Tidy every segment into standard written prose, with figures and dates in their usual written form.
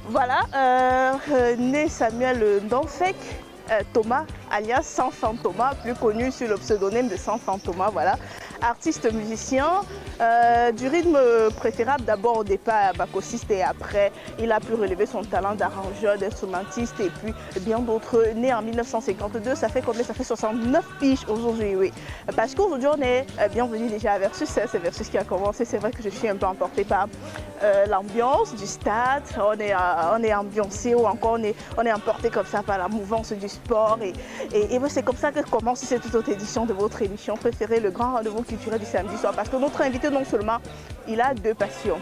Voilà, né Samuel Ndonfek, Thomas, alias Sanfan Thomas, plus connu sous le pseudonyme de Sanfan Thomas, voilà. Artiste musicien, du rythme préférable d'abord au départ bassiste et après il a pu relever son talent d'arrangeur, d'instrumentiste et puis bien d'autres. Né en 1952, ça fait combien? Ça fait 69 piges aujourd'hui, oui. Parce qu'aujourd'hui on est bienvenue déjà à Versus, c'est Versus qui a commencé. C'est vrai que je suis un peu emportée par l'ambiance du stade, on est ambiancé ou encore on est emporté comme ça par la mouvance du sport et c'est comme ça que commence cette toute autre édition de votre émission préférée, le grand rendez-vous culturel du samedi soir, parce que notre invité non seulement il a deux passions.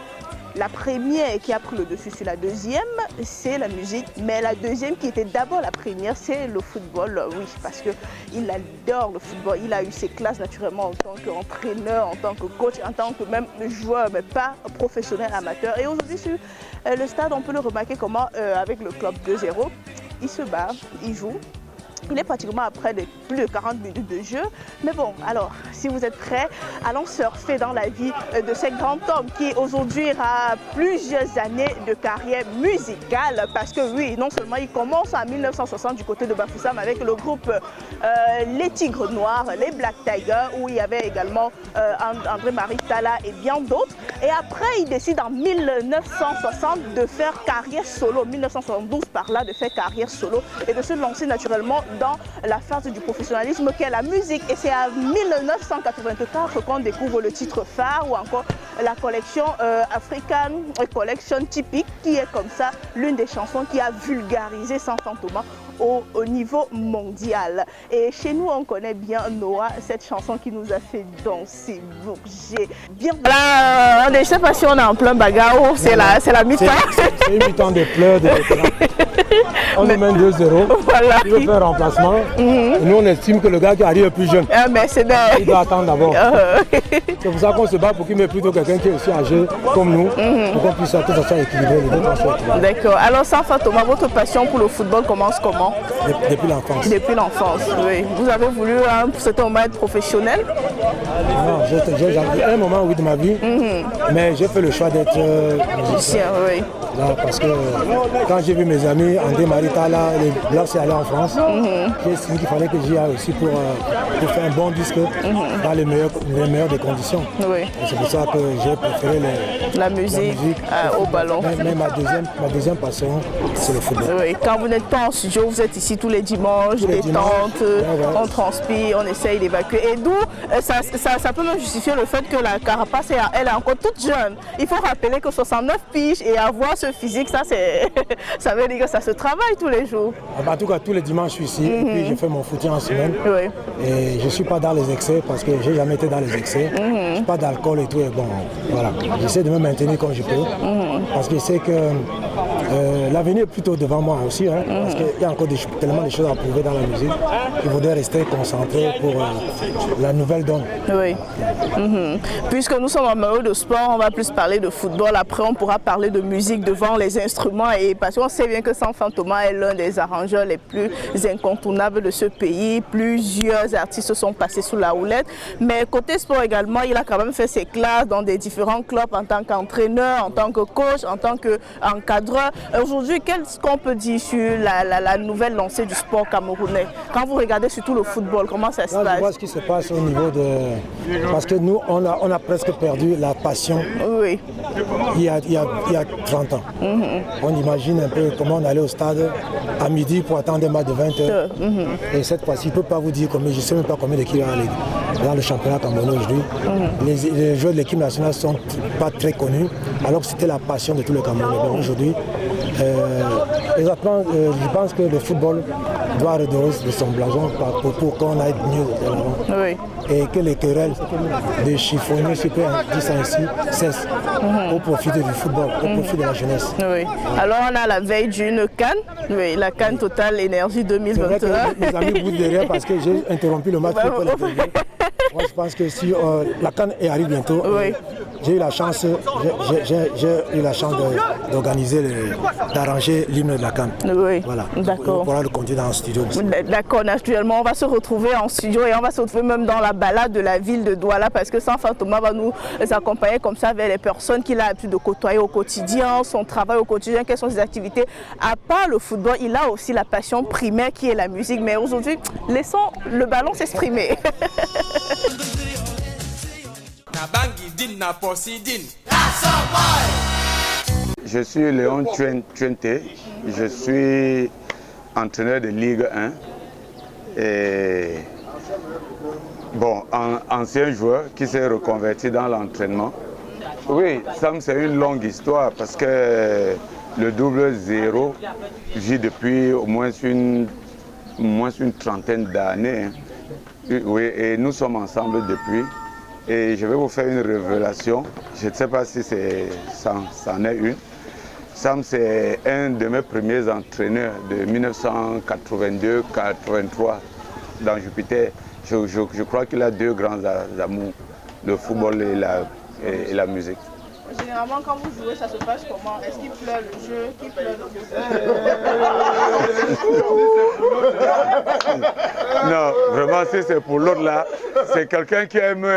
La première qui a pris le dessus sur la deuxième, c'est la musique, mais la deuxième qui était d'abord la première, c'est le football, oui, parce qu'il adore le football. Il a eu ses classes naturellement en tant qu'entraîneur, en tant que coach, en tant que même joueur, mais pas professionnel amateur. Et aujourd'hui sur le stade, on peut le remarquer comment avec le club 2-0, il se bat, il joue. Il est pratiquement à près de plus de 40 minutes de jeu. Mais bon, alors, si vous êtes prêts, allons surfer dans la vie de ce grand homme qui aujourd'hui a plusieurs années de carrière musicale. Parce que oui, non seulement il commence en 1960 du côté de Bafoussam avec le groupe Les Tigres Noirs, les Black Tigers, où il y avait également André-Marie Talla et bien d'autres. Et après, il décide en 1960 de faire carrière solo, 1972 par là, de faire carrière solo et de se lancer naturellement dans la phase du professionnalisme qui est la musique. Et c'est en 1984 qu'on découvre le titre phare ou encore la collection African Collection typique qui est comme ça l'une des chansons qui a vulgarisé Sanfan Thomas au niveau mondial. Et chez nous, on connaît bien Noah, cette chanson qui nous a fait danser, bouger. Bien. Voilà, je ne sais pas si on est en plein bagarre, c'est la mi-temps. C'est une mi-temps de pleurs, de on nous mène 2-0. Voilà. Il veut faire un remplacement. Et nous, on estime que le gars qui arrive est plus jeune. Il doit attendre d'abord. C'est pour ça qu'on se bat pour qu'il mette plutôt quelqu'un qui est aussi âgé comme nous, pour qu'on puisse que ça soit équilibré. D'accord. Alors, Sanfan Thomas, votre passion pour le football commence comment? Depuis l'enfance. Depuis l'enfance, oui. Vous avez voulu à un certain moment être professionnel? Non, j'ai un moment oui de ma vie, mais j'ai fait le choix d'être musicien. Oui. Là, parce que quand j'ai vu mes amis, André-Marie Talla, les Blancs c'est allé en France, j'ai estimé qu'il fallait que j'y aille aussi pour faire un bon disque dans les meilleures des conditions. Oui. C'est pour ça que j'ai préféré la musique au ballon. Mais ma deuxième passion, c'est le football. Oui. Quand vous n'êtes pas en studio, vous êtes ici tous les dimanches, détente, on transpire, on essaye d'évacuer. Et d'où ça peut même justifier le fait que la Carapace, elle est encore toute jeune. Il faut rappeler que 69 piges et avoir ce physique, ça veut dire que ça se travaille tous les jours. En tout cas, tous les dimanches, je suis ici. Et puis, je fais mon footing en semaine. Oui. Et je ne suis pas dans les excès parce que je n'ai jamais été dans les excès. Je n'ai pas d'alcool et tout. Et bon, voilà. J'essaie de me maintenir comme je peux. Parce que je sais que l'avenir est plutôt devant moi aussi. Parce qu'il y a encore tellement de choses à prouver dans la musique. Je voudrais rester concentré pour la nouvelle donne. Oui. Puisque nous sommes amoureux de sport, on va plus parler de football. Après, on pourra parler de musique devant les instruments. Et parce qu'on sait bien que Sanfan Thomas est l'un des arrangeurs les plus incontournables de ce pays. Plusieurs artistes sont passés sous la houlette. Mais côté sport également, il a quand même fait ses classes dans des différents clubs en tant qu'entraîneur, en tant que coach, en tant qu'encadreur. Aujourd'hui, qu'est-ce qu'on peut dire sur la nouvelle lancée du sport camerounais? Quand vous regardez surtout le football, comment ça se passe? Je vois ce qui se passe au niveau de... Parce que nous, on a presque perdu la passion. Oui. Il y a 30 ans. On imagine un peu comment on allait au stade à midi pour attendre des matchs de 20 h. Et cette fois-ci, je ne peux pas vous dire combien, je ne sais même pas combien d'équipes dans le championnat camerounais aujourd'hui. Les joueurs de l'équipe nationale ne sont pas très connus, alors que c'était la passion de tous les Camerounais. Aujourd'hui, exactement, je pense que le football doit redorer de son blason pour qu'on aille mieux de l'avant. Oui. Et que les querelles de chiffonniers, si on peut dire ça ainsi, cessent au profit du football, au profit de la jeunesse. Oui. Alors on a la veille d'une CAN, oui, la CAN Total Énergie 2021. C'est vrai que mes amis boudent derrière parce que j'ai interrompu le match pour la TV. Moi je pense que si la CAN arrive bientôt, j'ai eu la chance, d'organiser, d'arranger l'hymne de la CAN. Oui, voilà. d'accord. On pourra le continuer en studio. D'accord, naturellement, on va se retrouver en studio et on va se retrouver même dans la balade de la ville de Douala parce que Sanfin Thomas va nous accompagner comme ça vers les personnes qu'il a l'habitude de côtoyer au quotidien, son travail au quotidien, quelles sont ses activités. À part le football, il a aussi la passion primaire qui est la musique. Mais aujourd'hui, laissons le ballon s'exprimer. Je suis Léon Tuente, je suis entraîneur de Ligue 1 et bon, ancien joueur qui s'est reconverti dans l'entraînement. Oui, Sam, c'est une longue histoire parce que le double zéro vit depuis au moins une trentaine d'années. Oui, et nous sommes ensemble depuis. Et je vais vous faire une révélation. Je ne sais pas si ça en est une. Sam, c'est un de mes premiers entraîneurs de 1982-83 dans Jupiter. Je crois qu'il a deux grands amours, le football et la musique. Généralement, quand vous jouez, ça se passe comment? Est-ce qu'il pleure le jeu? Qui pleure le jeu? Non, vraiment, si c'est pour l'autre là, c'est quelqu'un qui aime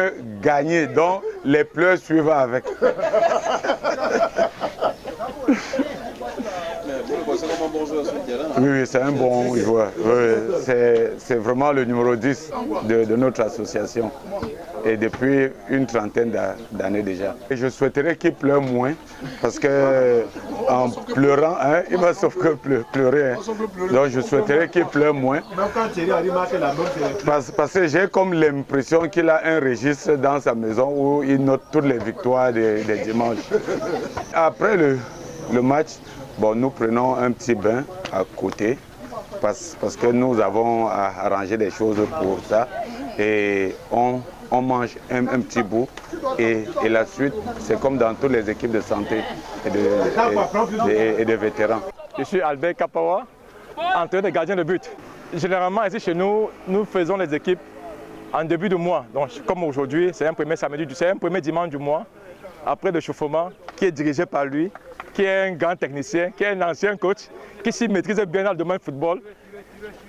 gagner, donc les pleurs suivent avec. Oui, c'est un bon joueur. Oui, c'est vraiment le numéro 10 de notre association. Et depuis une trentaine d'années déjà. Et je souhaiterais qu'il pleure moins, parce que en pleurant, hein, il va sauf que pleurer. Hein. Donc je souhaiterais qu'il pleure moins. Parce que j'ai comme l'impression qu'il a un registre dans sa maison où il note toutes les victoires des dimanches. Après le match, bon, nous prenons un petit bain à côté, parce que nous avons arrangé des choses pour ça. Et on mange un petit bout et la suite, c'est comme dans toutes les équipes de santé et de vétérans. Je suis Albert Kapawa, entraîneur de gardien de but. Généralement, ici chez nous, nous faisons les équipes en début de mois. Donc, comme aujourd'hui, c'est un premier dimanche du mois, après le chauffement, qui est dirigé par lui, qui est un grand technicien, qui est un ancien coach, qui s'y maîtrise bien dans le domaine du football.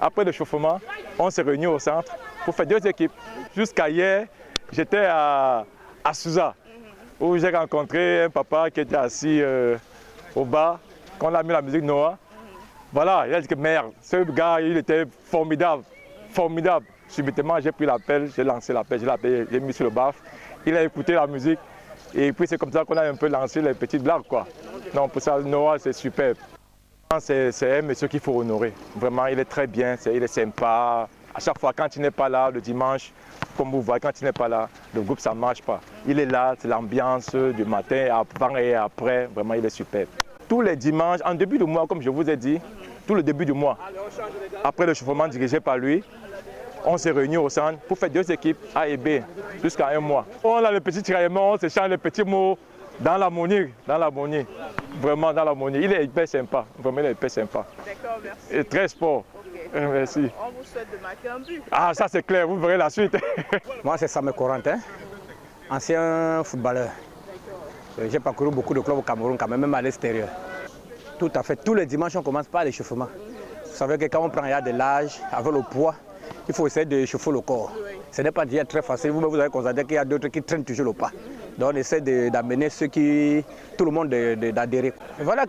Après le chauffement, on s'est réunis au centre pour faire deux équipes. Jusqu'à hier, j'étais à Souza, où j'ai rencontré un papa qui était assis au bar, quand on a mis la musique Noah. Voilà, il a dit que merde, ce gars, il était formidable, formidable. Subitement, j'ai pris l'appel, j'ai lancé l'appel, j'ai mis sur le baf. Il a écouté la musique et puis c'est comme ça qu'on a un peu lancé les petites blagues, quoi. Donc pour ça, Noah, c'est superbe. C'est un monsieur qu'il faut honorer. Vraiment, il est très bien, il est sympa. À chaque fois, quand il n'est pas là, le dimanche, comme vous voyez, quand il n'est pas là, le groupe, ça ne marche pas. Il est là, c'est l'ambiance du matin, avant et après. Vraiment, il est superbe. Tous les dimanches, en début de mois, comme je vous ai dit, tout le début du mois, après le chauffement dirigé par lui, on s'est réunis au centre pour faire deux équipes A et B jusqu'à un mois. On a le petit tiraillement, on s'échange les petits mots dans l'harmonie, vraiment dans l'harmonie. Il est hyper sympa, vraiment il est hyper sympa. D'accord, merci. Et très sport. Okay. Merci. On vous souhaite de marquer un but. Ah, ça c'est clair, vous verrez la suite. Moi c'est Samuel Corentin, ancien footballeur. J'ai parcouru beaucoup de clubs au Cameroun, quand même à l'extérieur. Tout à fait, tous les dimanches on commence par l'échauffement. Vous savez que quand on prend de l'âge, avec le poids, il faut essayer d'échauffer le corps. Ce n'est pas déjà très facile, vous avez constaté qu'il y a d'autres qui traînent toujours le pas. Donc on essaie d'amener tout le monde d'adhérer. Voilà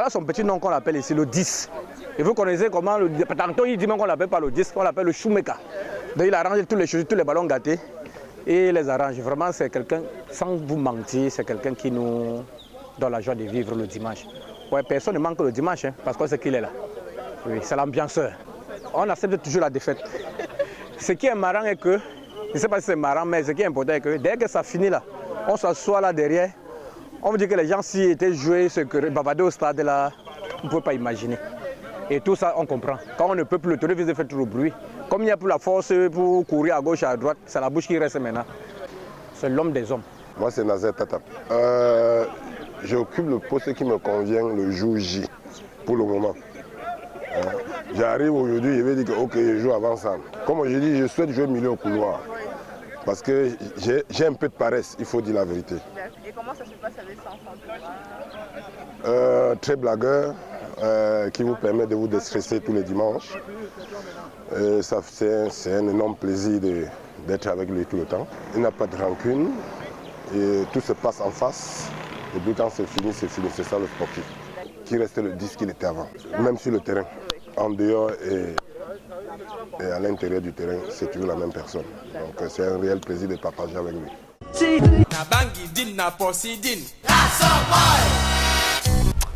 son petit nom qu'on appelle ici, le 10. Et vous connaissez comment, tantôt il dit même qu'on l'appelle pas le 10, on l'appelle le Shoemaker. Donc il arrange tous les ballons gâtés et il les arrange. Vraiment c'est quelqu'un, sans vous mentir, c'est quelqu'un qui nous donne la joie de vivre le dimanche. Ouais, personne ne manque le dimanche, hein, parce qu'on sait qu'il est là. Oui, c'est l'ambianceur. On accepte toujours la défaite. Ce qui est marrant est que, je ne sais pas si c'est marrant, mais ce qui est important est que dès que ça finit là, on s'assoit là derrière, on vous dit que les gens s'y étaient joués, ce que bavardés au stade là, on ne peut pas imaginer. Et tout ça, on comprend. Quand on ne peut plus, le téléviseur fait trop de bruit. Comme il n'y a plus la force pour courir à gauche et à droite, c'est la bouche qui reste maintenant. C'est l'homme des hommes. Moi, c'est Nazer Tata. J'occupe le poste qui me convient le jour J, pour le moment. J'arrive aujourd'hui, je vais dire que ok, je joue avant ça. Comme je dis, je souhaite jouer milieu au couloir. Parce que j'ai un peu de paresse, il faut dire la vérité. Et comment ça se passe avec ça enfant? Très blagueur, qui vous permet de vous déstresser tous les dimanches. C'est un énorme plaisir d'être avec lui tout le temps. Il n'a pas de rancune et tout se passe en face. Et puis quand c'est fini, c'est fini. C'est ça le sportif. Qui reste le 10 qu'il était avant, même sur le terrain. En dehors et à l'intérieur du terrain, c'est toujours la même personne. Donc c'est un réel plaisir de partager avec lui.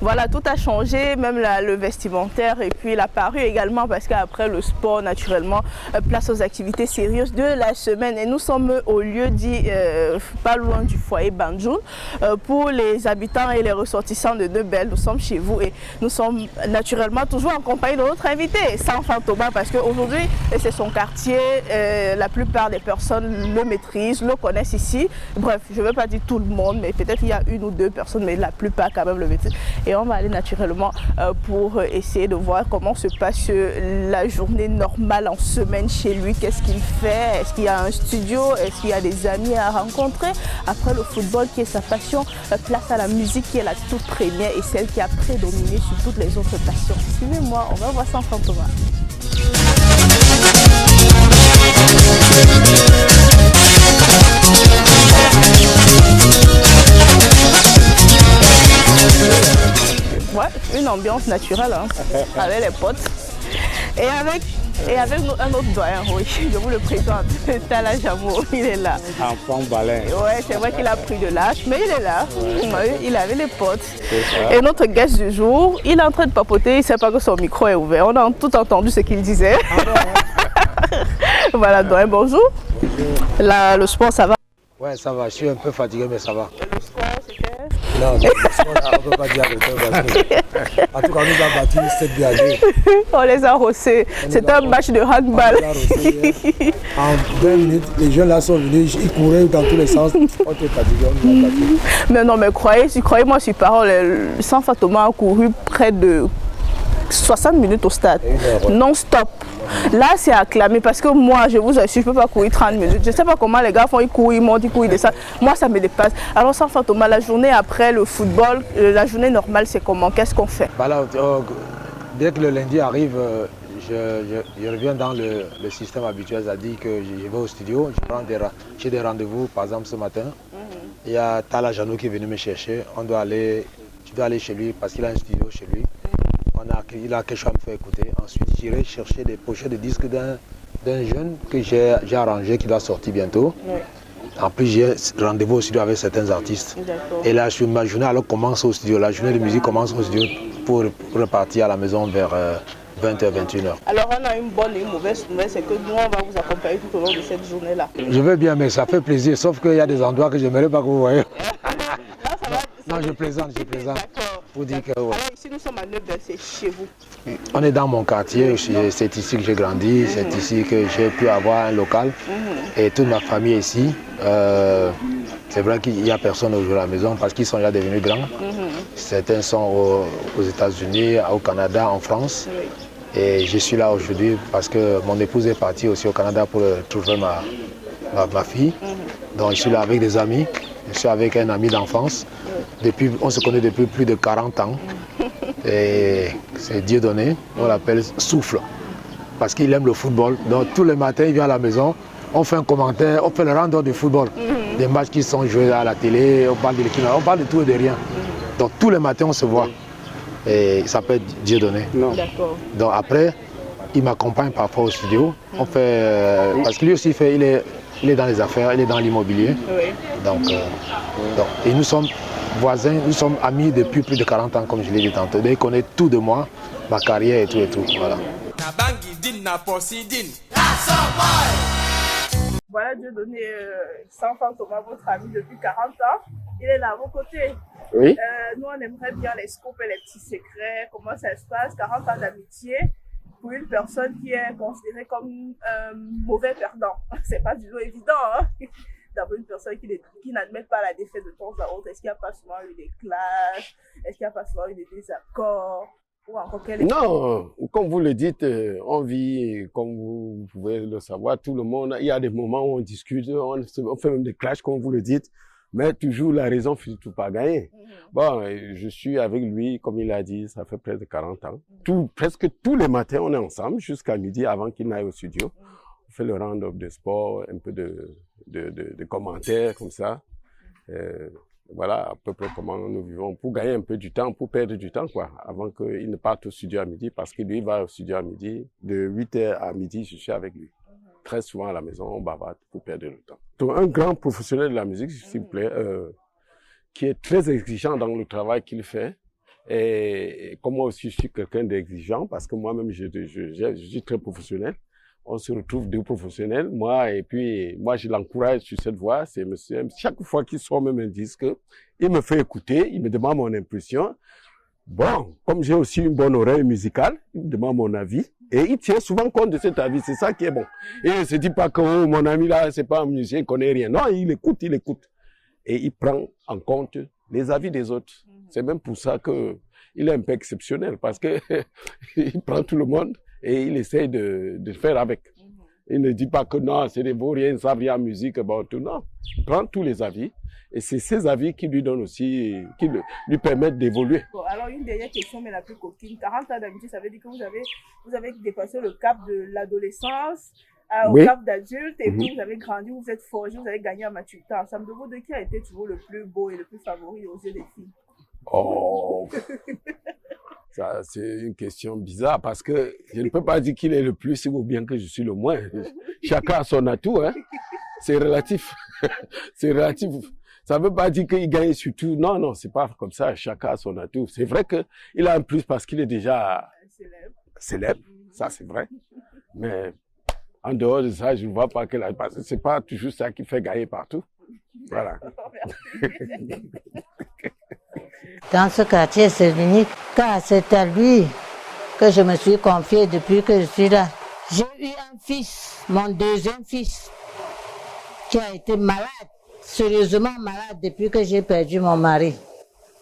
Voilà, tout a changé, même le vestimentaire et puis la parure également parce qu'après le sport, naturellement, place aux activités sérieuses de la semaine. Et nous sommes au lieu dit pas loin du foyer Banjoul. Pour les habitants et les ressortissants de Nebel, nous sommes chez vous et nous sommes naturellement toujours en compagnie de notre invité, Sanfan Thomas, parce qu'aujourd'hui, c'est son quartier, la plupart des personnes le maîtrisent, le connaissent ici. Bref, je ne vais pas dire tout le monde, mais peut-être il y a une ou deux personnes, mais la plupart quand même le maîtrisent. Et on va aller naturellement pour essayer de voir comment se passe la journée normale en semaine chez lui. Qu'est-ce qu'il fait? Est-ce qu'il y a un studio? Est-ce qu'il y a des amis à rencontrer? Après le football qui est sa passion, place à la musique qui est la toute première et celle qui a prédominé sur toutes les autres passions. Suivez-moi, on va voir ça en Thomas. Ouais, une ambiance naturelle hein, avec les potes et avec un autre doyen, oui, je vous le présente, Tala Jamo, il est là. Enfant balin. Ouais, c'est vrai qu'il a pris de l'âge, mais il est là, ouais, il avait les potes. Et notre guest du jour, il est en train de papoter, il ne sait pas que son micro est ouvert, on a tout entendu ce qu'il disait. Voilà, doyen, bonjour. Là, le sport, ça va? Ouais, ça va, je suis un peu fatigué, mais ça va. Le sport, c'était? Non, le sport, on ne peut pas dire que en tout cas, on nous a battu 7-2. On les a rossés. C'était un match de handball. En 20 minutes, les jeunes là sont venus, ils couraient dans tous les sens. On était fatigués, on nous a battu. Mais non, mais croyez-moi sur parole, Sanfan Thomas a couru près de 60 minutes au stade, non-stop. Là, c'est acclamé parce que moi, je vous assure, je ne peux pas courir 30 minutes. Je ne sais pas comment les gars font, ils courent, ils montent, ils courent, ils descendent. Moi, ça me dépasse. Alors, Sanfan Thomas, la journée après le football, la journée normale, c'est comment? Qu'est-ce qu'on fait? Bah là, dès que le lundi arrive, je reviens dans le système habituel, c'est-à-dire que je vais au studio, j'ai des rendez-vous, par exemple ce matin. Il y a Tala Jano qui est venu me chercher. Je dois aller chez lui parce qu'il a un studio chez lui. Il a quelque chose à me faire écouter. Ensuite, j'irai chercher des pochettes de disques d'un jeune que j'ai arrangé, qui doit sortir bientôt. Oui. En plus, j'ai rendez-vous au studio avec certains artistes. Et là, ma journée alors commence au studio. La journée de musique commence au studio pour repartir à la maison vers 20h, 21h. Alors, on a une bonne et une mauvaise nouvelle, c'est que nous, on va vous accompagner tout au long de cette journée-là. Je veux bien, mais ça fait plaisir, sauf qu'il y a des endroits que je n'aimerais pas que vous voyez. Non, je plaisante. Pour dire que, ouais. Alors ici nous sommes à Nebel, c'est chez vous. On est dans mon quartier, c'est ici que j'ai grandi, c'est ici que j'ai pu avoir un local et toute ma famille est ici. C'est vrai qu'il n'y a personne aujourd'hui à la maison parce qu'ils sont déjà devenus grands. Certains sont aux États-Unis, au Canada, en France. Et je suis là aujourd'hui parce que mon épouse est partie aussi au Canada pour trouver ma fille. Donc je suis là avec des amis, je suis avec un ami d'enfance. On se connaît depuis plus de 40 ans. Et c'est Dieudonné, on l'appelle Souffle. Parce qu'il aime le football. Donc tous les matins, il vient à la maison, on fait un commentaire, on fait le round-up du football. Des matchs qui sont joués à la télé, on parle de l'équipe, on parle de tout et de rien. Donc tous les matins, on se voit. Et il s'appelle Dieudonné. Donc après, il m'accompagne parfois au studio. On fait, parce que lui aussi, il est dans les affaires, il est dans l'immobilier. Donc, et nous sommes voisins, nous sommes amis depuis plus de 40 ans, comme je l'ai dit tantôt. Il connaît tout de moi, ma carrière et tout et tout. Voilà. Voilà Dieudonné Sanfan Thomas, votre ami depuis 40 ans. Il est là à vos côtés. Oui. Nous, on aimerait bien les scoops et les petits secrets. Comment ça se passe? 40 ans d'amitié pour une personne qui est considérée comme un mauvais perdant. C'est pas du tout évident, hein? D'avoir une personne qui n'admet pas la défaite de temps à autre. Est-ce qu'il n'y a pas souvent eu des clashs? Est-ce qu'il n'y a pas souvent eu des désaccords? Ou encore quel est... Non, comme vous le dites, on vit, comme vous pouvez le savoir, tout le monde, il y a des moments où on discute, on fait même des clashs, comme vous le dites, mais toujours la raison finit tout par gagner. Bon, je suis avec lui, comme il a dit, ça fait près de 40 ans. Presque tous les matins, on est ensemble jusqu'à midi avant qu'il n'aille au studio. On fait le round-up de sport, un peu de commentaires comme ça. Voilà à peu près comment nous vivons pour gagner un peu du temps, pour perdre du temps, quoi, avant qu'il ne parte au studio à midi, parce que lui va au studio à midi. De 8h à midi, je suis avec lui. Très souvent à la maison, on bavarde pour perdre le temps. Donc, un grand professionnel de la musique, s'il vous plaît, qui est très exigeant dans le travail qu'il fait. Et comme moi aussi, je suis quelqu'un d'exigeant, parce que moi-même, je suis très professionnel. On se retrouve deux professionnels, moi, et puis, moi, je l'encourage sur cette voie. C'est monsieur, chaque fois qu'il sort même un disque, il me fait écouter, il me demande mon impression. Bon, comme j'ai aussi une bonne oreille musicale, il me demande mon avis, et il tient souvent compte de cet avis, c'est ça qui est bon. Et il ne se dit pas que oh, mon ami là, c'est pas un musicien, il connaît rien. Non, il écoute. Et il prend en compte les avis des autres. C'est même pour ça que il est un peu exceptionnel, parce que il prend tout le monde et il essaie de faire avec. Il ne dit pas que non, c'est des vauriens, ils ne savent rien en musique, bon, tout. Non, il prend tous les avis. Et c'est ces avis qui lui donnent aussi, qui lui permettent d'évoluer. Bon, alors, une dernière question, mais la plus coquine. 40 ans d'amitié, ça veut dire que vous avez dépassé le cap de l'adolescence au cap d'adulte, et puis vous avez grandi, vous êtes forgé, vous avez gagné en maturité ensemble. De vous deux, qui a été toujours le plus beau et le plus favori aux yeux des filles? Oh, ça, c'est une question bizarre parce que je ne peux pas dire qu'il est le plus ou bien que je suis le moins. Chacun a son atout, hein. C'est relatif. C'est relatif. Ça ne veut pas dire qu'il gagne sur tout. Non, non, c'est pas comme ça. Chacun a son atout. C'est vrai qu'il a un plus parce qu'il est déjà célèbre. Ça, c'est vrai. Mais en dehors de ça, je ne vois pas qu'elle a... Parce que c'est pas toujours ça qui fait gagner partout. Voilà. Dans ce quartier, c'est unique, car c'est à lui que je me suis confiée depuis que je suis là. J'ai eu un fils, mon deuxième fils, qui a été malade, sérieusement malade depuis que j'ai perdu mon mari.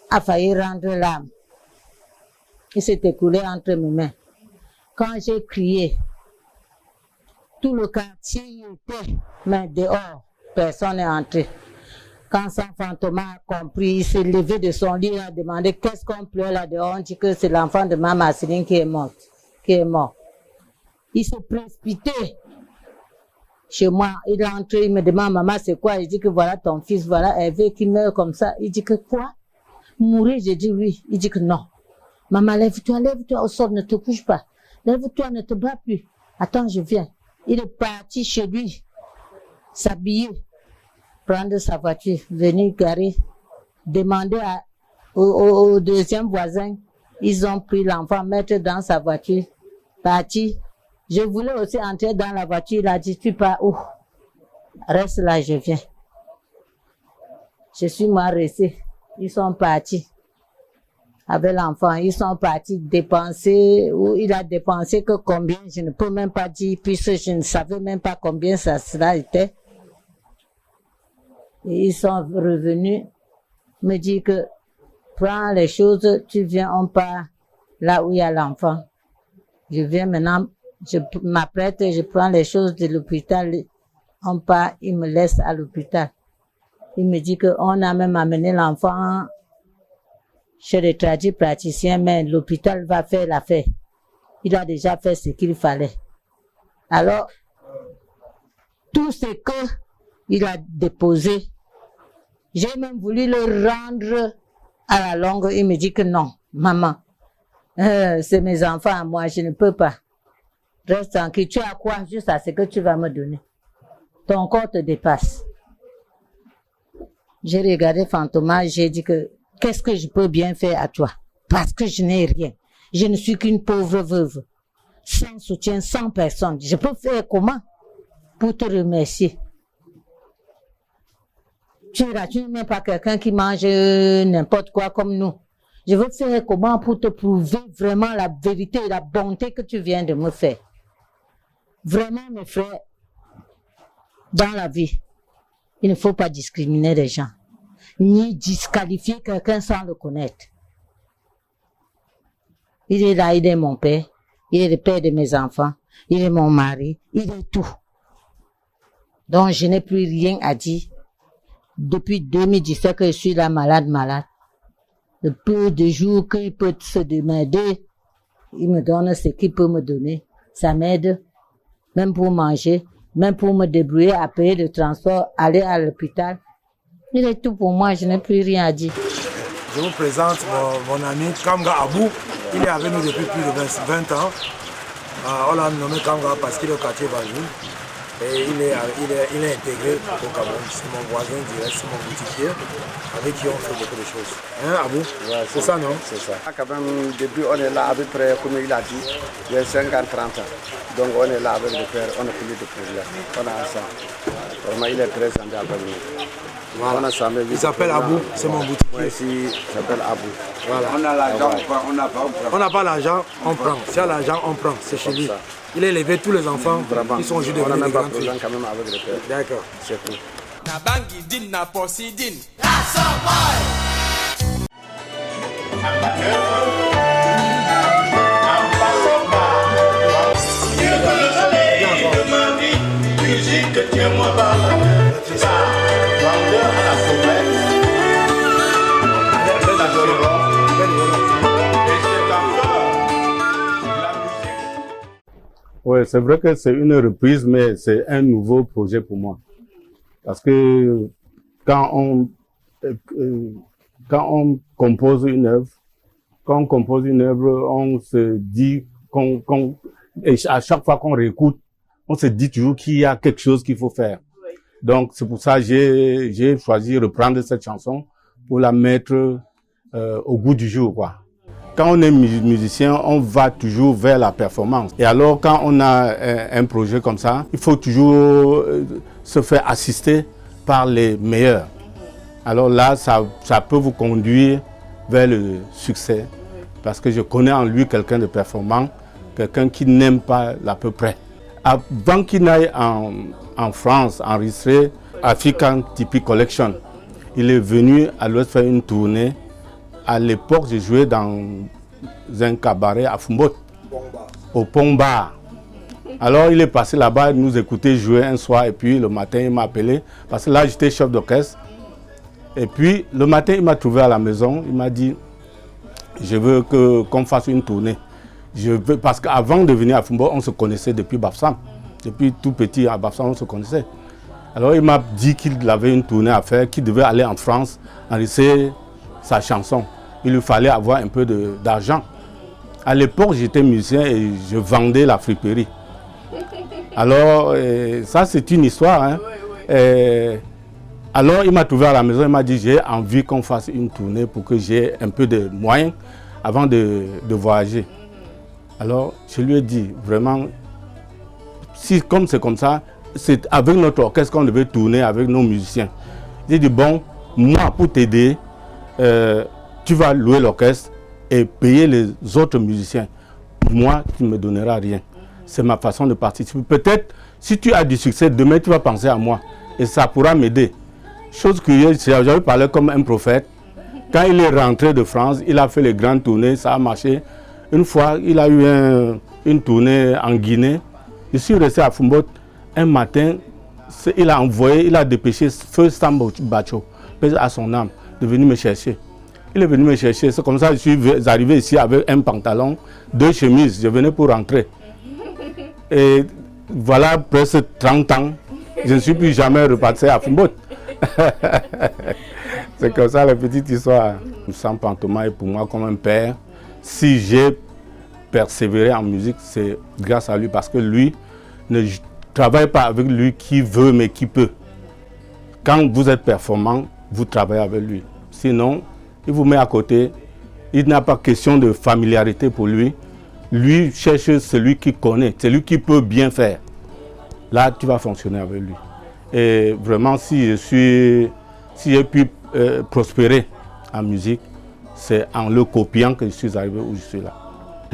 A failli rendre l'âme. Il s'est écoulé entre mes mains. Quand j'ai crié, tout le quartier y était, mais dehors, personne n'est entré. Quand Sanfant Thomas a compris, il s'est levé de son lit et a demandé qu'est-ce qu'on pleure là-dehors. On dit que c'est l'enfant de Maman Marceline qui est mort. Il s'est précipité chez moi. Il est entré, il me demande, maman, c'est quoi? Il dit que voilà ton fils, voilà Hervé qui meurt comme ça. Il dit que quoi? Mourir? J'ai dit oui. Il dit que non. Maman, lève-toi au sol, ne te couche pas. Lève-toi, ne te bats plus. Attends, je viens. Il est parti chez lui, s'habiller, prendre sa voiture, venir garer, demander au deuxième voisin. Ils ont pris l'enfant, mettre dans sa voiture, parti. Je voulais aussi entrer dans la voiture, il a dit, tu pars où? Reste là, je viens. Je suis moi restée. Ils sont partis avec l'enfant. Ils sont partis dépenser, ou il a dépensé que combien, je ne peux même pas dire, puisque je ne savais même pas combien cela était. Et ils sont revenus me dire que prends les choses, tu viens, on part là où il y a l'enfant. Je viens maintenant, je m'apprête, je prends les choses de l'hôpital, on part, il me laisse à l'hôpital. Il me dit qu'on a même amené l'enfant chez les praticiens, mais l'hôpital va faire l'affaire. Il a déjà fait ce qu'il fallait. Alors, tout ce qu'il a déposé, j'ai même voulu le rendre à la longue. Il me dit que non, maman, c'est mes enfants à moi, je ne peux pas. Reste tranquille, tu as quoi juste à ce que tu vas me donner? Ton corps te dépasse. J'ai regardé Fantôma, j'ai dit que qu'est-ce que je peux bien faire à toi? Parce que je n'ai rien. Je ne suis qu'une pauvre veuve, sans soutien, sans personne. Je peux faire comment pour te remercier? Tu n'es même pas quelqu'un qui mange n'importe quoi comme nous. Je veux faire comment pour te prouver vraiment la vérité et la bonté que tu viens de me faire. Vraiment, mes frères, dans la vie, il ne faut pas discriminer les gens, ni disqualifier quelqu'un sans le connaître. Il est là, il est mon père. Il est le père de mes enfants. Il est mon mari. Il est tout. Donc, je n'ai plus rien à dire. Depuis 2017 que je suis là, malade. Le peu de jours qu'il peut se demander, il me donne ce qu'il peut me donner. Ça m'aide, même pour manger, même pour me débrouiller à payer le transport, aller à l'hôpital. Il est tout pour moi, je n'ai plus rien à dire. Je vous présente mon ami Kamga Abou. Il est avec nous depuis plus de 20 ans. On l'a nommé Kamga parce qu'il est au quartier Banjul. Et il est intégré au Cameroun. C'est mon voisin direct, c'est mon boutiquier avec qui on fait beaucoup de choses. Hein, Abou? Ouais, c'est ça, non? C'est ça. Quand même, depuis on est là à peu près, comme il a dit, il y a 50-30 ans. Donc on est là avec le père, on a plus de problème. On a ça. Vraiment, il est très gentil avec nous. Voilà. Il s'appelle Abou, c'est mon boutiquier. Moi ici, il s'appelle Abou. Voilà. On a l'argent, on n'a pas l'argent, on prend. S'il y a l'argent, on prend. C'est chez lui. Il a élevé tous les enfants qui sont juste devenus des grands filles. On a même pas de problème quand même avec le père. D'accord. C'est tout. Oui, c'est vrai que c'est une reprise, mais c'est un nouveau projet pour moi. Parce que quand on compose une œuvre, on se dit et à chaque fois qu'on réécoute, on se dit toujours qu'il y a quelque chose qu'il faut faire. Donc c'est pour ça que j'ai choisi de reprendre cette chanson pour la mettre au goût du jour, quoi. Quand on est musicien, on va toujours vers la performance. Et alors, quand on a un projet comme ça, il faut toujours se faire assister par les meilleurs. Alors là, ça peut vous conduire vers le succès. Parce que je connais en lui quelqu'un de performant, quelqu'un qui n'aime pas l'à peu près. Avant qu'il n'aille en France enregistrer African Typic Collection, il est venu à l'Ouest faire une tournée. À l'époque, j'ai joué dans un cabaret à Fumbot, au Pont Bar. Alors, il est passé là-bas, nous écouter jouer un soir, et puis le matin, il m'a appelé, parce que là, j'étais chef d'orchestre. Et puis, le matin, il m'a trouvé à la maison, il m'a dit, je veux qu'on fasse une tournée. Parce qu'avant de venir à Fumbot, on se connaissait depuis Bafoussam. Depuis tout petit, à Bafoussam, on se connaissait. Alors, il m'a dit qu'il avait une tournée à faire, qu'il devait aller en France, enregistrer sa chanson. Il lui fallait avoir un peu d'argent. À l'époque, j'étais musicien et je vendais la friperie. Alors, ça c'est une histoire. Hein. Alors, il m'a trouvé à la maison, il m'a dit, j'ai envie qu'on fasse une tournée pour que j'ai un peu de moyens avant de voyager. Alors, je lui ai dit, vraiment, si comme c'est comme ça, c'est avec notre orchestre qu'on devait tourner avec nos musiciens. J'ai dit, bon, moi, pour t'aider, tu vas louer l'orchestre et payer les autres musiciens. Moi, tu ne me donneras rien. C'est ma façon de participer. Peut-être, si tu as du succès, demain, tu vas penser à moi. Et ça pourra m'aider. Chose curieuse, j'avais parlé comme un prophète. Quand il est rentré de France, il a fait les grandes tournées, ça a marché. Une fois, il a eu une tournée en Guinée. Je suis resté à Fumbot. Un matin, il a dépêché Feu Sambo Bacho, à son âme, de venir me chercher. Il est venu me chercher, c'est comme ça que je suis arrivé ici avec un pantalon, 2 chemises, je venais pour rentrer. Et voilà, presque 30 ans, je ne suis plus jamais reparti à Fumbot. C'est comme ça la petite histoire. Sam Pantoma est pour moi comme un père. Si j'ai persévéré en musique, c'est grâce à lui, parce que lui ne travaille pas avec lui qui veut, mais qui peut. Quand vous êtes performant, vous travaillez avec lui. Sinon, il vous met à côté. Il n'a pas question de familiarité pour lui. Lui cherche celui qui connaît, celui qui peut bien faire. Là, tu vas fonctionner avec lui. Et vraiment, si j'ai pu prospérer en musique, c'est en le copiant que je suis arrivé où je suis là.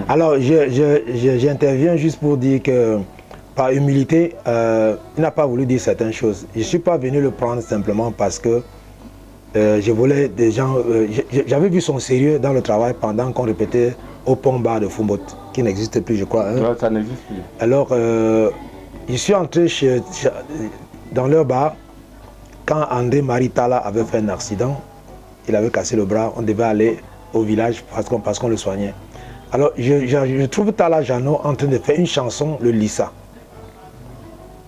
Alors, j'interviens juste pour dire que, par humilité, il n'a pas voulu dire certaines choses. Je ne suis pas venu le prendre simplement parce que je voulais des gens... J'avais vu son sérieux dans le travail pendant qu'on répétait au pont bar de Fumot, qui n'existe plus, je crois. Hein. Ça n'existe plus. Alors, je suis entré dans leur bar quand André Maritala avait fait un accident. Il avait cassé le bras, on devait aller au village parce qu'on le soignait. Alors, je trouve Tala Jano en train de faire une chanson, le Lissa.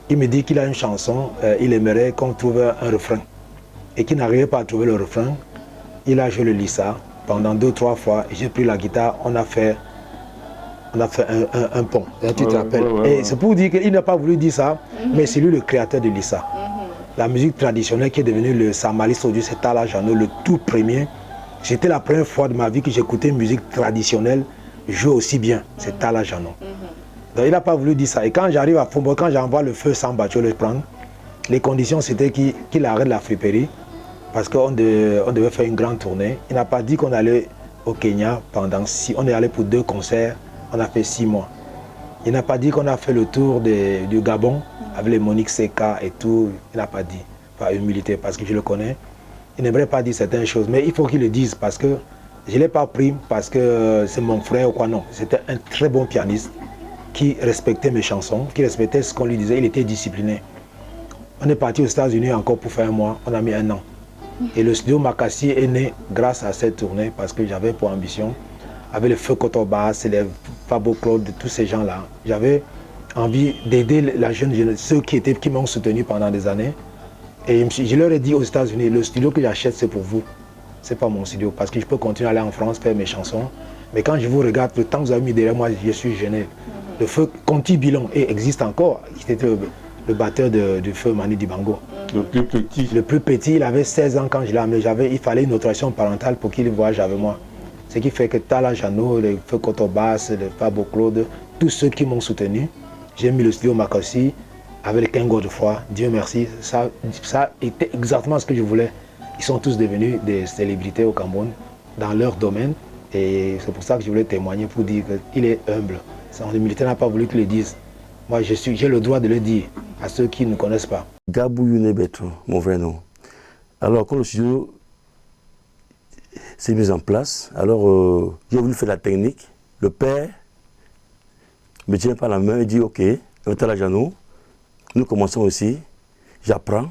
Il me dit qu'il a une chanson, il aimerait qu'on trouve un refrain. Et qu'il n'arrivait pas à trouver le refrain. Il a joué le Lissa pendant 2-3 fois. J'ai pris la guitare, on a fait un pont. Et tu te rappelles. Et c'est pour dire qu'il n'a pas voulu dire ça, mais c'est lui le créateur de Lissa. La musique traditionnelle qui est devenue le Samali Sodio, c'est Tala Jano, le tout premier. C'était la première fois de ma vie que j'écoutais une musique traditionnelle jouer aussi bien. C'est Tala Jano. Donc il n'a pas voulu dire ça. Et quand j'arrive à Fumbo, quand j'envoie le feu sans bateau le prendre, les conditions c'était qu'il arrête la friperie parce qu'on devait faire une grande tournée. Il n'a pas dit qu'on allait au Kenya pendant 6 mois. On est allé pour 2 concerts, on a fait 6 mois. Il n'a pas dit qu'on a fait le tour du Gabon avec les Monique Seka et tout. Il n'a pas dit, par humilité, parce que je le connais. Il n'aimerait pas dire certaines choses, mais il faut qu'il le dise parce que je ne l'ai pas pris parce que c'est mon frère ou quoi, non. C'était un très bon pianiste qui respectait mes chansons, qui respectait ce qu'on lui disait, il était discipliné. On est parti aux États-Unis encore pour faire un mois, on a mis 1 an. Et le studio Makassi est né grâce à cette tournée parce que j'avais pour ambition, avec le Feu Kotobas, les Fabo Claude, tous ces gens-là, j'avais envie d'aider la jeune génération, ceux qui m'ont soutenu pendant des années. Et je leur ai dit aux États-Unis, le studio que j'achète c'est pour vous, c'est pas mon studio, parce que je peux continuer à aller en France faire mes chansons. Mais quand je vous regarde, le temps que vous avez mis derrière moi, je suis gêné. Le Feu Conti Bilon existe encore, c'était le batteur du Feu Manu Dibango. Le plus petit. Le plus petit, il avait 16 ans quand je l'ai amené. Il fallait une autorisation parentale pour qu'il voyage avec moi. Ce qui fait que Tala Jano, le Feu Kotobas, le Fabo Claude, tous ceux qui m'ont soutenu, j'ai mis le studio Makassi avec le Kengo de foi. Dieu merci, ça était exactement ce que je voulais. Ils sont tous devenus des célébrités au Cameroun dans leur domaine. Et c'est pour ça que je voulais témoigner pour dire qu'il est humble. Son humilité n'a pas voulu qu'il le dise. Moi, j'ai le droit de le dire à ceux qui ne connaissent pas. Gabou Yunebeto, mon vrai nom. Alors, quand le studio s'est mis en place, alors j'ai voulu faire la technique. Le père me tient par la main et dit ok, Tala Jano, nous commençons aussi. J'apprends.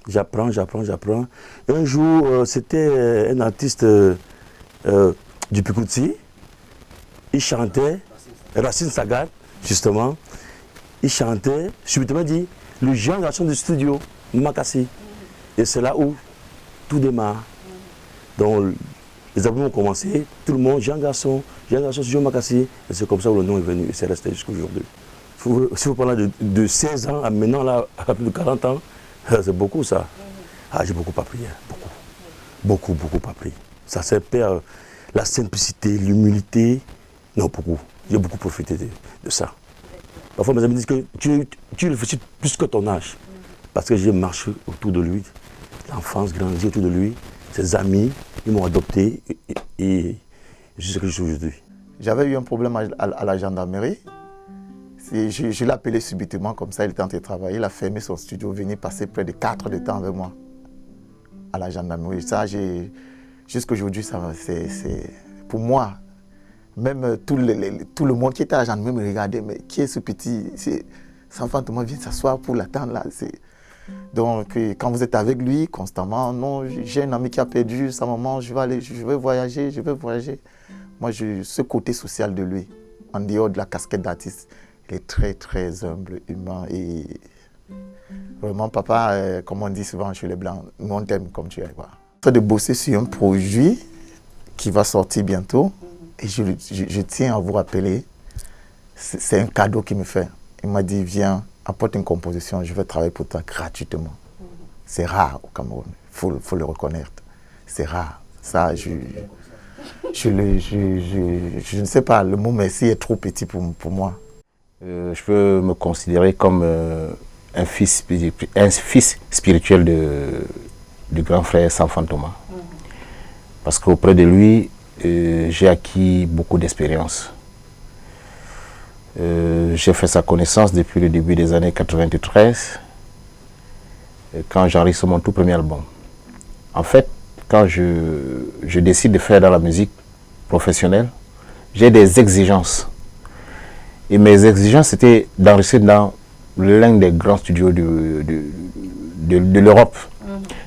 Et un jour, c'était un artiste du Pikouti. Il chantait, Racine Sagat, justement. Il chantait, subitement il dit, le jeune garçon du studio, Makassi. Et c'est là où tout démarre. Donc, les albums ont commencé, tout le monde, jeune garçon, studio Makassi. Et c'est comme ça où le nom est venu, et c'est resté jusqu'à aujourd'hui. Si vous parlez de 16 ans à maintenant, là, à plus de 40 ans, c'est beaucoup ça. Ah, j'ai beaucoup appris, hein, beaucoup appris. Ça s'est fait la simplicité, l'humilité, non, beaucoup. J'ai beaucoup profité de ça. Parfois, mes amis disent que tu réfléchis plus que ton âge. Parce que j'ai marché autour de lui, l'enfance grandit autour de lui, ses amis, ils m'ont adopté et je sais ce que je suis aujourd'hui. J'avais eu un problème à la gendarmerie. Je l'ai appelé subitement, comme ça, il était en train de travailler. Il a fermé son studio, venu passer près de 4 heures de temps avec moi à la gendarmerie. Ça, jusqu'à aujourd'hui, c'est pour moi. Même tout le monde qui était à la gendarmerie me regardait, mais qui est ce petit enfant, tout le monde vient s'asseoir pour l'attendre là. Donc, quand vous êtes avec lui constamment, non, j'ai un ami qui a perdu sa maman, je vais voyager. Moi, ce côté social de lui, en dehors de la casquette d'artiste, il est très, très humble, humain et vraiment, papa, comme on dit souvent chez les Blancs, nous on t'aime comme tu es. Voilà. Je suis de bosser sur un produit qui va sortir bientôt et je tiens à vous rappeler, c'est un cadeau qu'il me fait. Il m'a dit, viens, apporte une composition, je vais travailler pour toi gratuitement. C'est rare au Cameroun, il faut le reconnaître. C'est rare. Ça, je ne sais pas, le mot merci est trop petit pour moi. Je peux me considérer comme un fils spirituel du grand frère Sanfan Thomas. Parce qu'auprès de lui, j'ai acquis beaucoup d'expérience. J'ai fait sa connaissance depuis le début des années 93, quand j'enregistre mon tout premier album. En fait, quand je décide de faire dans la musique professionnelle, j'ai des exigences. Et mes exigences, c'était d'enregistrer dans l'un des grands studios de l'Europe.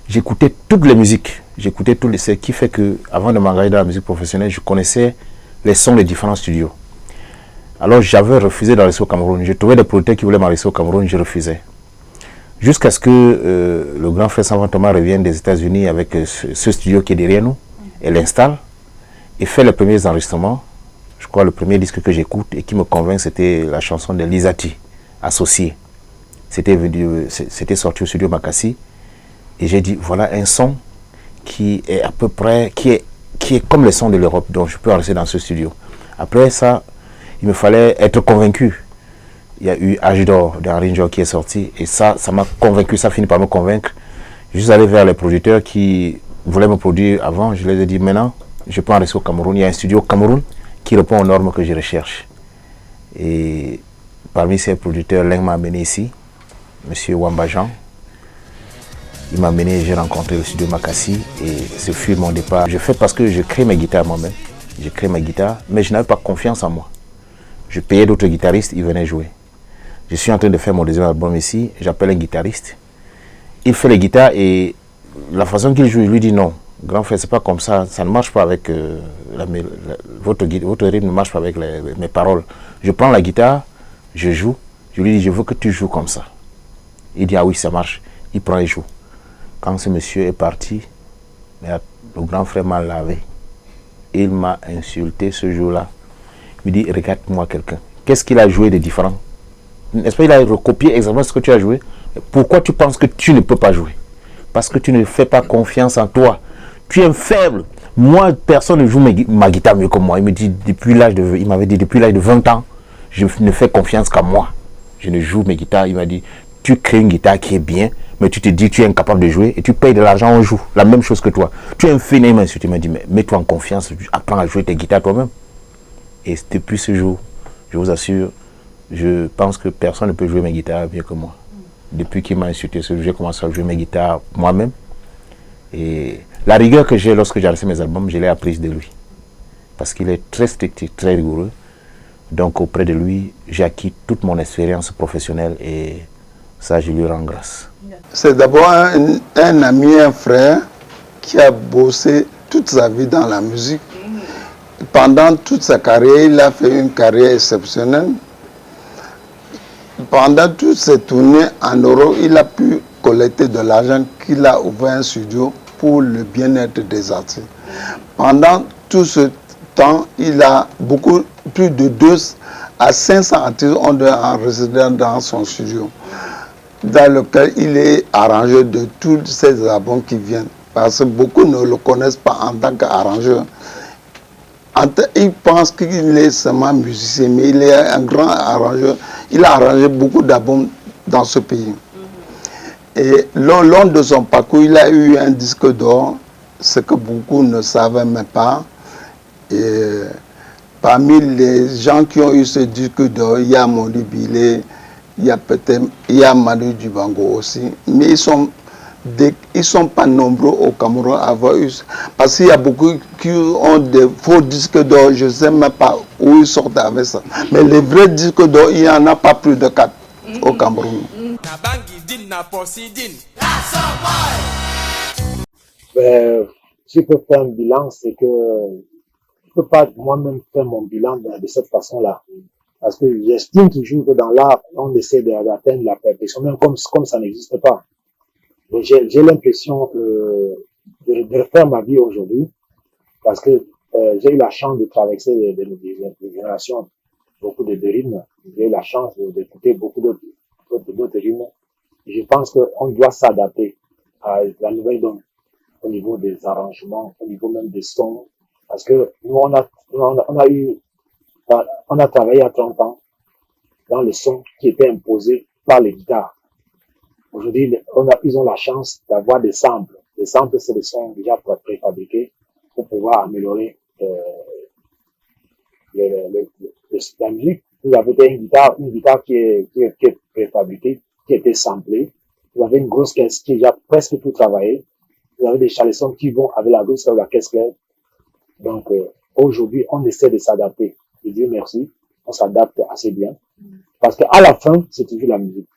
J'écoutais toutes les musiques. J'écoutais tous les... Ce qui fait que, avant de m'engager dans la musique professionnelle, je connaissais les sons des différents studios. Alors, j'avais refusé d'enregistrer au Cameroun. Je trouvais des producteurs qui voulaient m'enregistrer au Cameroun, je refusais. Jusqu'à ce que le grand frère Saint Thomas revienne des États-Unis avec ce studio qui est derrière nous, et l'installe, et fait les premiers enregistrements. Je crois le premier disque que j'écoute et qui me convainc, c'était la chanson de Lisati, Associé. C'était sorti au studio Makassi. Et j'ai dit, voilà un son qui est à peu près, qui est comme le son de l'Europe, donc je peux enregistrer dans ce studio. Après ça, il me fallait être convaincu. Il y a eu Âge d'or d'Henri Njor qui est sorti, et ça m'a convaincu, ça finit par me convaincre. Je suis allé vers les producteurs qui voulaient me produire avant, je les ai dit, maintenant, je peux enregistrer au Cameroun. Il y a un studio au Cameroun qui répond aux normes que je recherche. Et parmi ces producteurs, l'un m'a amené ici, M. Wamba Jean. Il m'a amené, j'ai rencontré le studio Makassi et ce fut mon départ. Je fais parce que je crée mes guitares moi-même. Je crée mes guitares, mais je n'avais pas confiance en moi. Je payais d'autres guitaristes, ils venaient jouer. Je suis en train de faire mon deuxième album ici, j'appelle un guitariste. Il fait les guitares et la façon qu'il joue, il lui dit non. Grand frère, c'est pas comme ça, ça ne marche pas avec votre rythme ne marche pas avec mes paroles. Je prends la guitare, je joue, je lui dis je veux que tu joues comme ça. Il dit ah oui ça marche, il prend et joue. Quand ce monsieur est parti, le grand frère m'a lavé. Il m'a insulté ce jour-là. Il me dit regarde-moi quelqu'un. Qu'est-ce qu'il a joué de différent? N'est-ce pas, il a recopié exactement ce que tu as joué. Pourquoi tu penses que tu ne peux pas jouer? Parce que tu ne fais pas confiance en toi. Tu es faible. Moi, personne ne joue ma guitare mieux que moi. Il me dit il m'avait dit depuis l'âge de 20 ans, je ne fais confiance qu'à moi. Je ne joue mes guitares. Il m'a dit, tu crées une guitare qui est bien, mais tu te dis tu es incapable de jouer et tu payes de l'argent, on joue. La même chose que toi. Tu es un fainéant. Tu m'as dit, mais mets-toi en confiance, apprends à jouer tes guitares toi-même. Et depuis ce jour, je vous assure, je pense que personne ne peut jouer mes guitares mieux que moi. Depuis qu'il m'a insulté, j'ai commencé à jouer mes guitares moi-même. Et la rigueur que j'ai lorsque j'ai lancé mes albums, je l'ai apprise de lui. Parce qu'il est très strict et très rigoureux. Donc auprès de lui, j'ai acquis toute mon expérience professionnelle et ça, je lui rends grâce. C'est d'abord un ami, un frère qui a bossé toute sa vie dans la musique. Pendant toute sa carrière, il a fait une carrière exceptionnelle. Pendant toutes ces tournées en Europe, il a pu collecter de l'argent qu'il a ouvert un studio pour le bien-être des artistes. Pendant tout ce temps, il a plus de 200 à 500 artistes ont enregistré dans son studio, dans lequel il est arrangeur de tous ces albums qui viennent. Parce que beaucoup ne le connaissent pas en tant qu'arrangeur. Il pense qu'il est seulement musicien, mais il est un grand arrangeur. Il a arrangé beaucoup d'albums dans ce pays. Et le long de son parcours, il a eu un disque d'or, ce que beaucoup ne savaient même pas. Et parmi les gens qui ont eu ce disque d'or, il y a Moni Bilé, il y a Manu Dibango aussi. Mais ils sont pas nombreux au Cameroun à avoir eu. Parce qu'il y a beaucoup qui ont des faux disques d'or, je ne sais même pas où ils sortent avec ça. Mais les vrais disques d'or, il n'y en a pas plus de 4 au Cameroun. Si je peux faire un bilan, c'est que je ne peux pas moi-même faire mon bilan de cette façon-là. Parce que j'estime toujours que dans l'art, on essaie d'atteindre la perfection, même comme ça n'existe pas. J'ai l'impression de refaire ma vie aujourd'hui, parce que j'ai eu la chance de traverser des générations, beaucoup de rythmes. J'ai eu la chance d'écouter beaucoup d'autres rythmes. Je pense qu'on doit s'adapter à la nouvelle donne, au niveau des arrangements, au niveau même des sons, parce que nous, on a travaillé à 30 ans dans le son qui était imposé par les guitares. Aujourd'hui, ils ont la chance d'avoir des samples. Les samples, c'est des sons déjà préfabriqués pour pouvoir améliorer la musique. Vous avez une guitare qui est préfabriquée, qui était samplée. Vous avez une grosse caisse qui est déjà presque tout travaillée. vous avez des chalessons qui vont avec la douce, avec la caisse claire. Donc, aujourd'hui, on essaie de s'adapter. Et Dieu merci, on s'adapte assez bien. Parce qu'à la fin, c'est toujours la musique.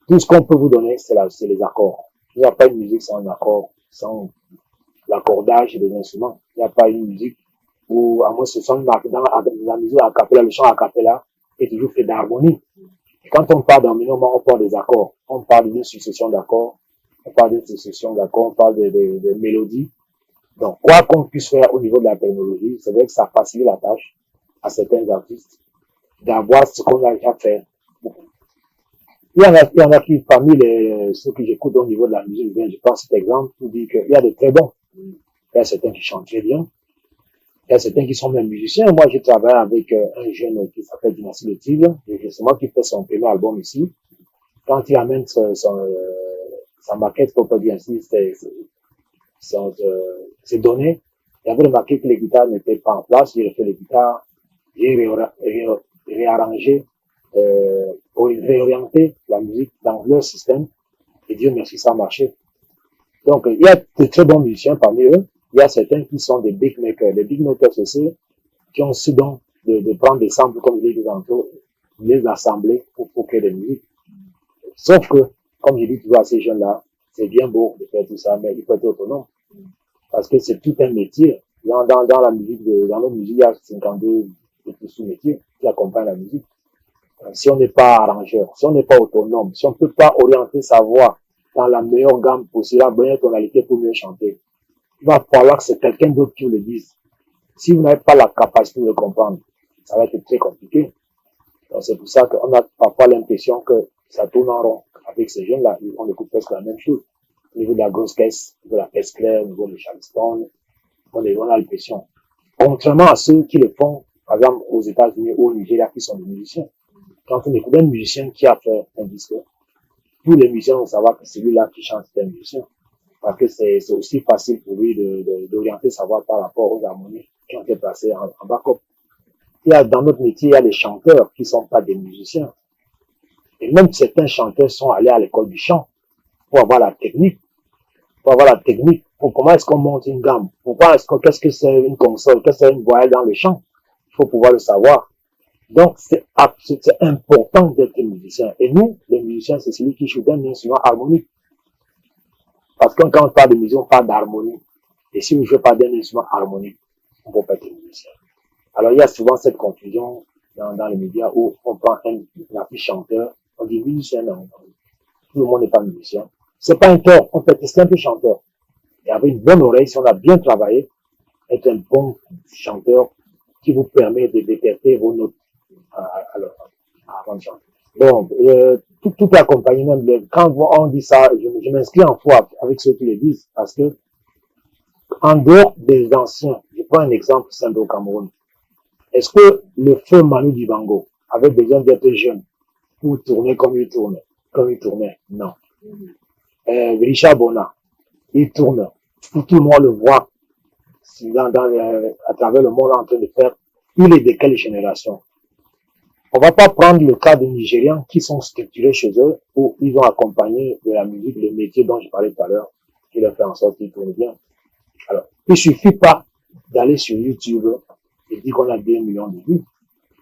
Tout ce qu'on peut vous donner, c'est les accords. Il n'y a pas une musique sans un accord, sans l'accordage des instruments. Il n'y a pas une musique où, à moins ce sont dans la musique a cappella, le chant a cappella est toujours fait d'harmonie. Quand on parle d'harmonie, on parle des accords. On parle d'une succession d'accords. On parle d'une succession d'accords. On parle de mélodies. Donc, quoi qu'on puisse faire au niveau de la technologie, c'est vrai que ça facilite la tâche à certains artistes d'avoir ce qu'on a déjà fait. Il y en a qui, parmi ceux que j'écoute au niveau de la musique, je pense cet exemple pour dire qu'il y a de très bons. Il y a certains qui chantent très bien. Il y a certains qui sont même musiciens. Moi, j'ai travaillé avec un jeune qui s'appelle Dynastie Le Tigre, justement, qui fait son premier album ici. Quand il amène sa maquette, pour pas dire ainsi, c'est donné. Il y avait remarqué que les guitares n'étaient pas en place. J'ai refait les guitares. J'ai réarrangé, réorienté la musique dans leur système. Et Dieu merci, ça a marché. Donc, il y a de très bons musiciens parmi eux. Il y a certains qui sont des big makers. Les big makers, c'est qui ont su donc de prendre des samples, comme je l'ai dit tantôt, les assembler pour créer des musiques. Sauf que, comme je dis toujours à ces jeunes-là, c'est bien beau de faire tout ça, mais il faut être autonome. Parce que c'est tout un métier. Dans la musique, dans nos musiques, il y a 52 sous-métiers qui accompagnent la musique. Si on n'est pas arrangeur, si on n'est pas autonome, si on ne peut pas orienter sa voix dans la meilleure gamme possible, la meilleure tonalité pour mieux chanter, il va falloir que c'est quelqu'un d'autre qui vous le dise. Si vous n'avez pas la capacité de le comprendre, ça va être très compliqué. Donc c'est pour ça qu'on a parfois l'impression que ça tourne en rond avec ces jeunes-là. On écoute presque la même chose. Au niveau de la grosse caisse, au niveau de la caisse claire, au niveau de Charleston, on a l'impression. Contrairement à ceux qui le font, par exemple, aux États-Unis ou au Nigeria, qui sont des musiciens. Quand on écoute un musicien qui a fait un disque, tous les musiciens vont savoir que c'est lui-là qui chante, c'est un musicien. Parce que c'est aussi facile pour lui d'orienter sa voix par rapport aux harmonies qui ont été placées en backup. Dans notre métier, il y a les chanteurs qui ne sont pas des musiciens. Et même certains chanteurs sont allés à l'école du chant pour avoir la technique. Pour comment est-ce qu'on monte une gamme? Qu'est-ce que c'est une console? Qu'est-ce que c'est une voyelle dans le chant? Il faut pouvoir le savoir. Donc, c'est important d'être musicien. Et nous, les musiciens, c'est celui qui joue un instrument harmonique. Parce que quand on parle de musique, on parle d'harmonie. Et si vous ne jouez pas d'un instrument harmonique, on ne peut pas être musicien. Alors, il y a souvent cette confusion dans les médias où on prend un affiche chanteur, on dit musicien, non. Tout le monde n'est pas musicien. C'est pas un tort, on peut être un peu chanteur. Et avec une bonne oreille, si on a bien travaillé, être un bon chanteur qui vous permet de détecter vos notes avant de chanter. Donc, tout est accompagné même. Quand on dit ça, je m'inscris en foi avec ceux qui le disent, parce que en dehors des anciens, je prends un exemple simple au Cameroun. Est-ce que le feu Manu Dibango avait besoin d'être jeune pour tourner comme il tournait? Non. Richard Bona, il tourne. Tout le monde le voit à travers le monde en train de faire. Il est de quelle génération? On va pas prendre le cas des Nigérians qui sont structurés chez eux, où ils ont accompagné de la musique, le métier dont je parlais tout à l'heure, qui leur fait en sorte qu'ils tournent bien. Alors, il suffit pas d'aller sur YouTube et dire qu'on a 2 millions de vues.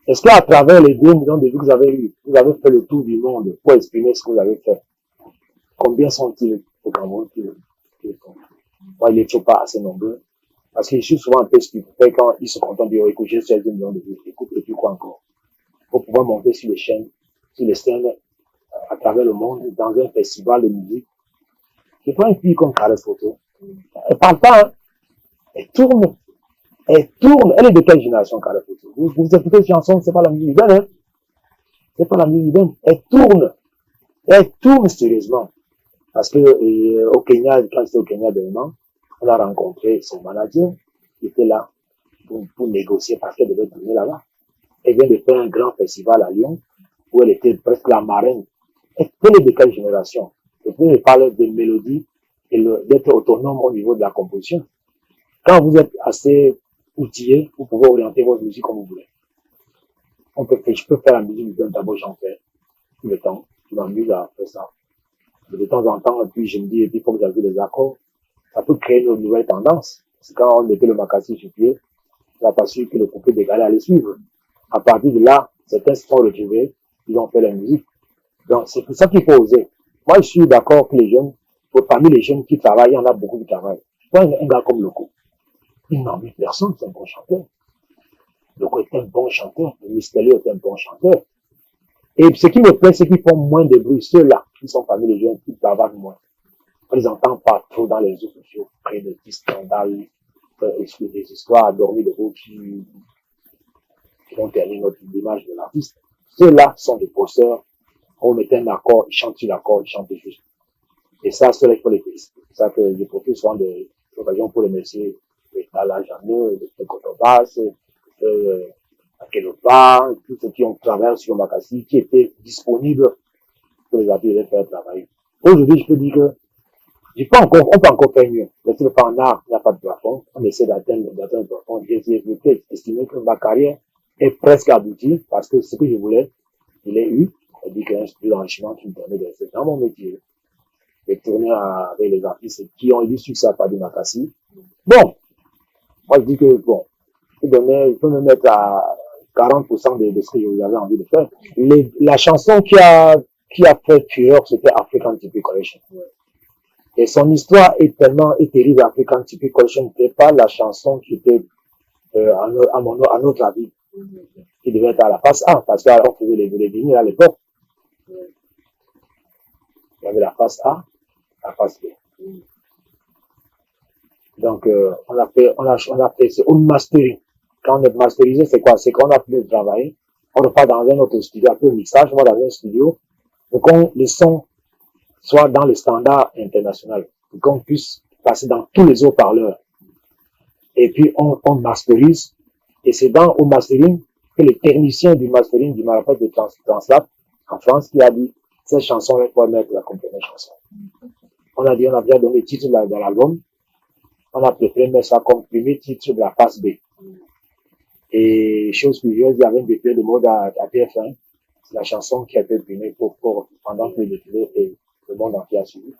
Est-ce qu'à travers les 2 millions de vues que vous avez eu, vous avez fait le tour du monde pour exprimer ce que vous avez fait? Combien sont-ils au Cameroun qui le font? Moi, il n'est toujours pas assez nombreux. Parce qu'ils sont souvent un peu stupéfaits quand ils se contentent de dire, écoute, j'ai 16 millions de vues, écoute, et puis quoi encore? Pour pouvoir monter sur les chaînes, sur les scènes, à travers le monde, dans un festival de musique. Je prends une fille comme Carré Photo. Elle parle pas, hein. Elle tourne. Elle est de quelle génération, Carré Photo? Vous écoutez cette chanson, c'est pas la musique urbaine, hein. C'est pas la musique urbaine. Elle tourne sérieusement. Parce que, au Kenya, quand j'étais au Kenya dernièrement, on a rencontré son manager, qui était là pour négocier parce qu'elle devait tourner là-bas. Elle vient de faire un grand festival à Lyon, où elle était presque la marraine. Elle est de quelle génération? Je peux parler de mélodie et d'être autonome au niveau de la composition. Quand vous êtes assez outillé, vous pouvez orienter votre musique comme vous voulez. Je peux faire la musique d'un d'abord, j'en fais tout le temps. Je m'amuse à faire ça. De temps en temps, et puis je me dis, il faut que j'ajoute les accords. ça peut créer une nouvelle tendance. Parce que quand on mettait le Makassi sur pied, on n'a pas su que le coupé d'égal allait suivre. À partir de là, certains se sont retrouvés, ils ont fait la musique. Donc, c'est pour ça qu'il faut oser. Moi, je suis d'accord que les jeunes, parmi les jeunes qui travaillent, il y en a beaucoup qui travaillent. Je vois un gars comme Loco. Il n'en met personne, c'est un bon chanteur. Loco est un bon chanteur. Le Mystérieux est un bon chanteur. Et ce qui me plaît, c'est qu'ils font moins de bruit. Ceux-là, qui sont parmi les jeunes, qui bavardent moins. On les entend pas trop dans les réseaux sociaux, créer des petits scandales, des histoires à dormir debout qui vont terminer notre image de l'artiste. Ceux-là sont des bosseurs. On mettait un accord, ils chantent sur l'accord, ils chantent juste. Et ça, ceux-là, il faut les féliciter. C'est ça que je profite souvent des occasions pour les remercier. À la Janeux, de Cotobas, à Kelopa, tous ceux qui ont travaillé sur le Makassi, qui étaient disponibles pour les appuyer et les faire travailler. Aujourd'hui, je peux dire que on peut encore faire mieux. Mais si le pas en art, il n'y a pas de plafond. On essaie d'atteindre le plafond. J'ai estimé que ma carrière est presque aboutie parce que ce que je voulais, je l'ai eu. C'est-à-dire qu'il y a un studio d'enrichissement qui me permet de rester dans mon métier, de tourner avec les artistes qui ont eu du succès à part du Makassi. Bon, moi je dis que bon, je peux me mettre à 40% de ce que j'avais envie de faire. La chanson qui a fait fureur, c'était African Typic Collection. Et son histoire est tellement terrible. African Typic Collection n'était pas la chanson qui était à notre avis, qui devait être à la face A, parce qu'on faisait les vinyles à l'époque. Il y avait la face A, la face B. Donc on a fait c'est un mastering. Quand on est masterisé, c'est quoi? C'est qu'on a pu travailler. On repart dans un autre studio, après le mixage, on va dans un studio, pour qu'on le son soit dans le standard international, pour qu'on puisse passer dans tous les haut-parleurs. Et puis on masterise, et c'est au mastering que le technicien du mastering du Marapet de Translab en France qui a dit cette chanson il faut mettre la complément chanson. On a déjà donné le titre de l'album, on a préféré mettre ça comme premier titre de la phase B. Et chose curieuse, il y avait un défilé de mode à TF1, c'est la chanson qui a été primée pendant que le défilé et le monde entier a suivi.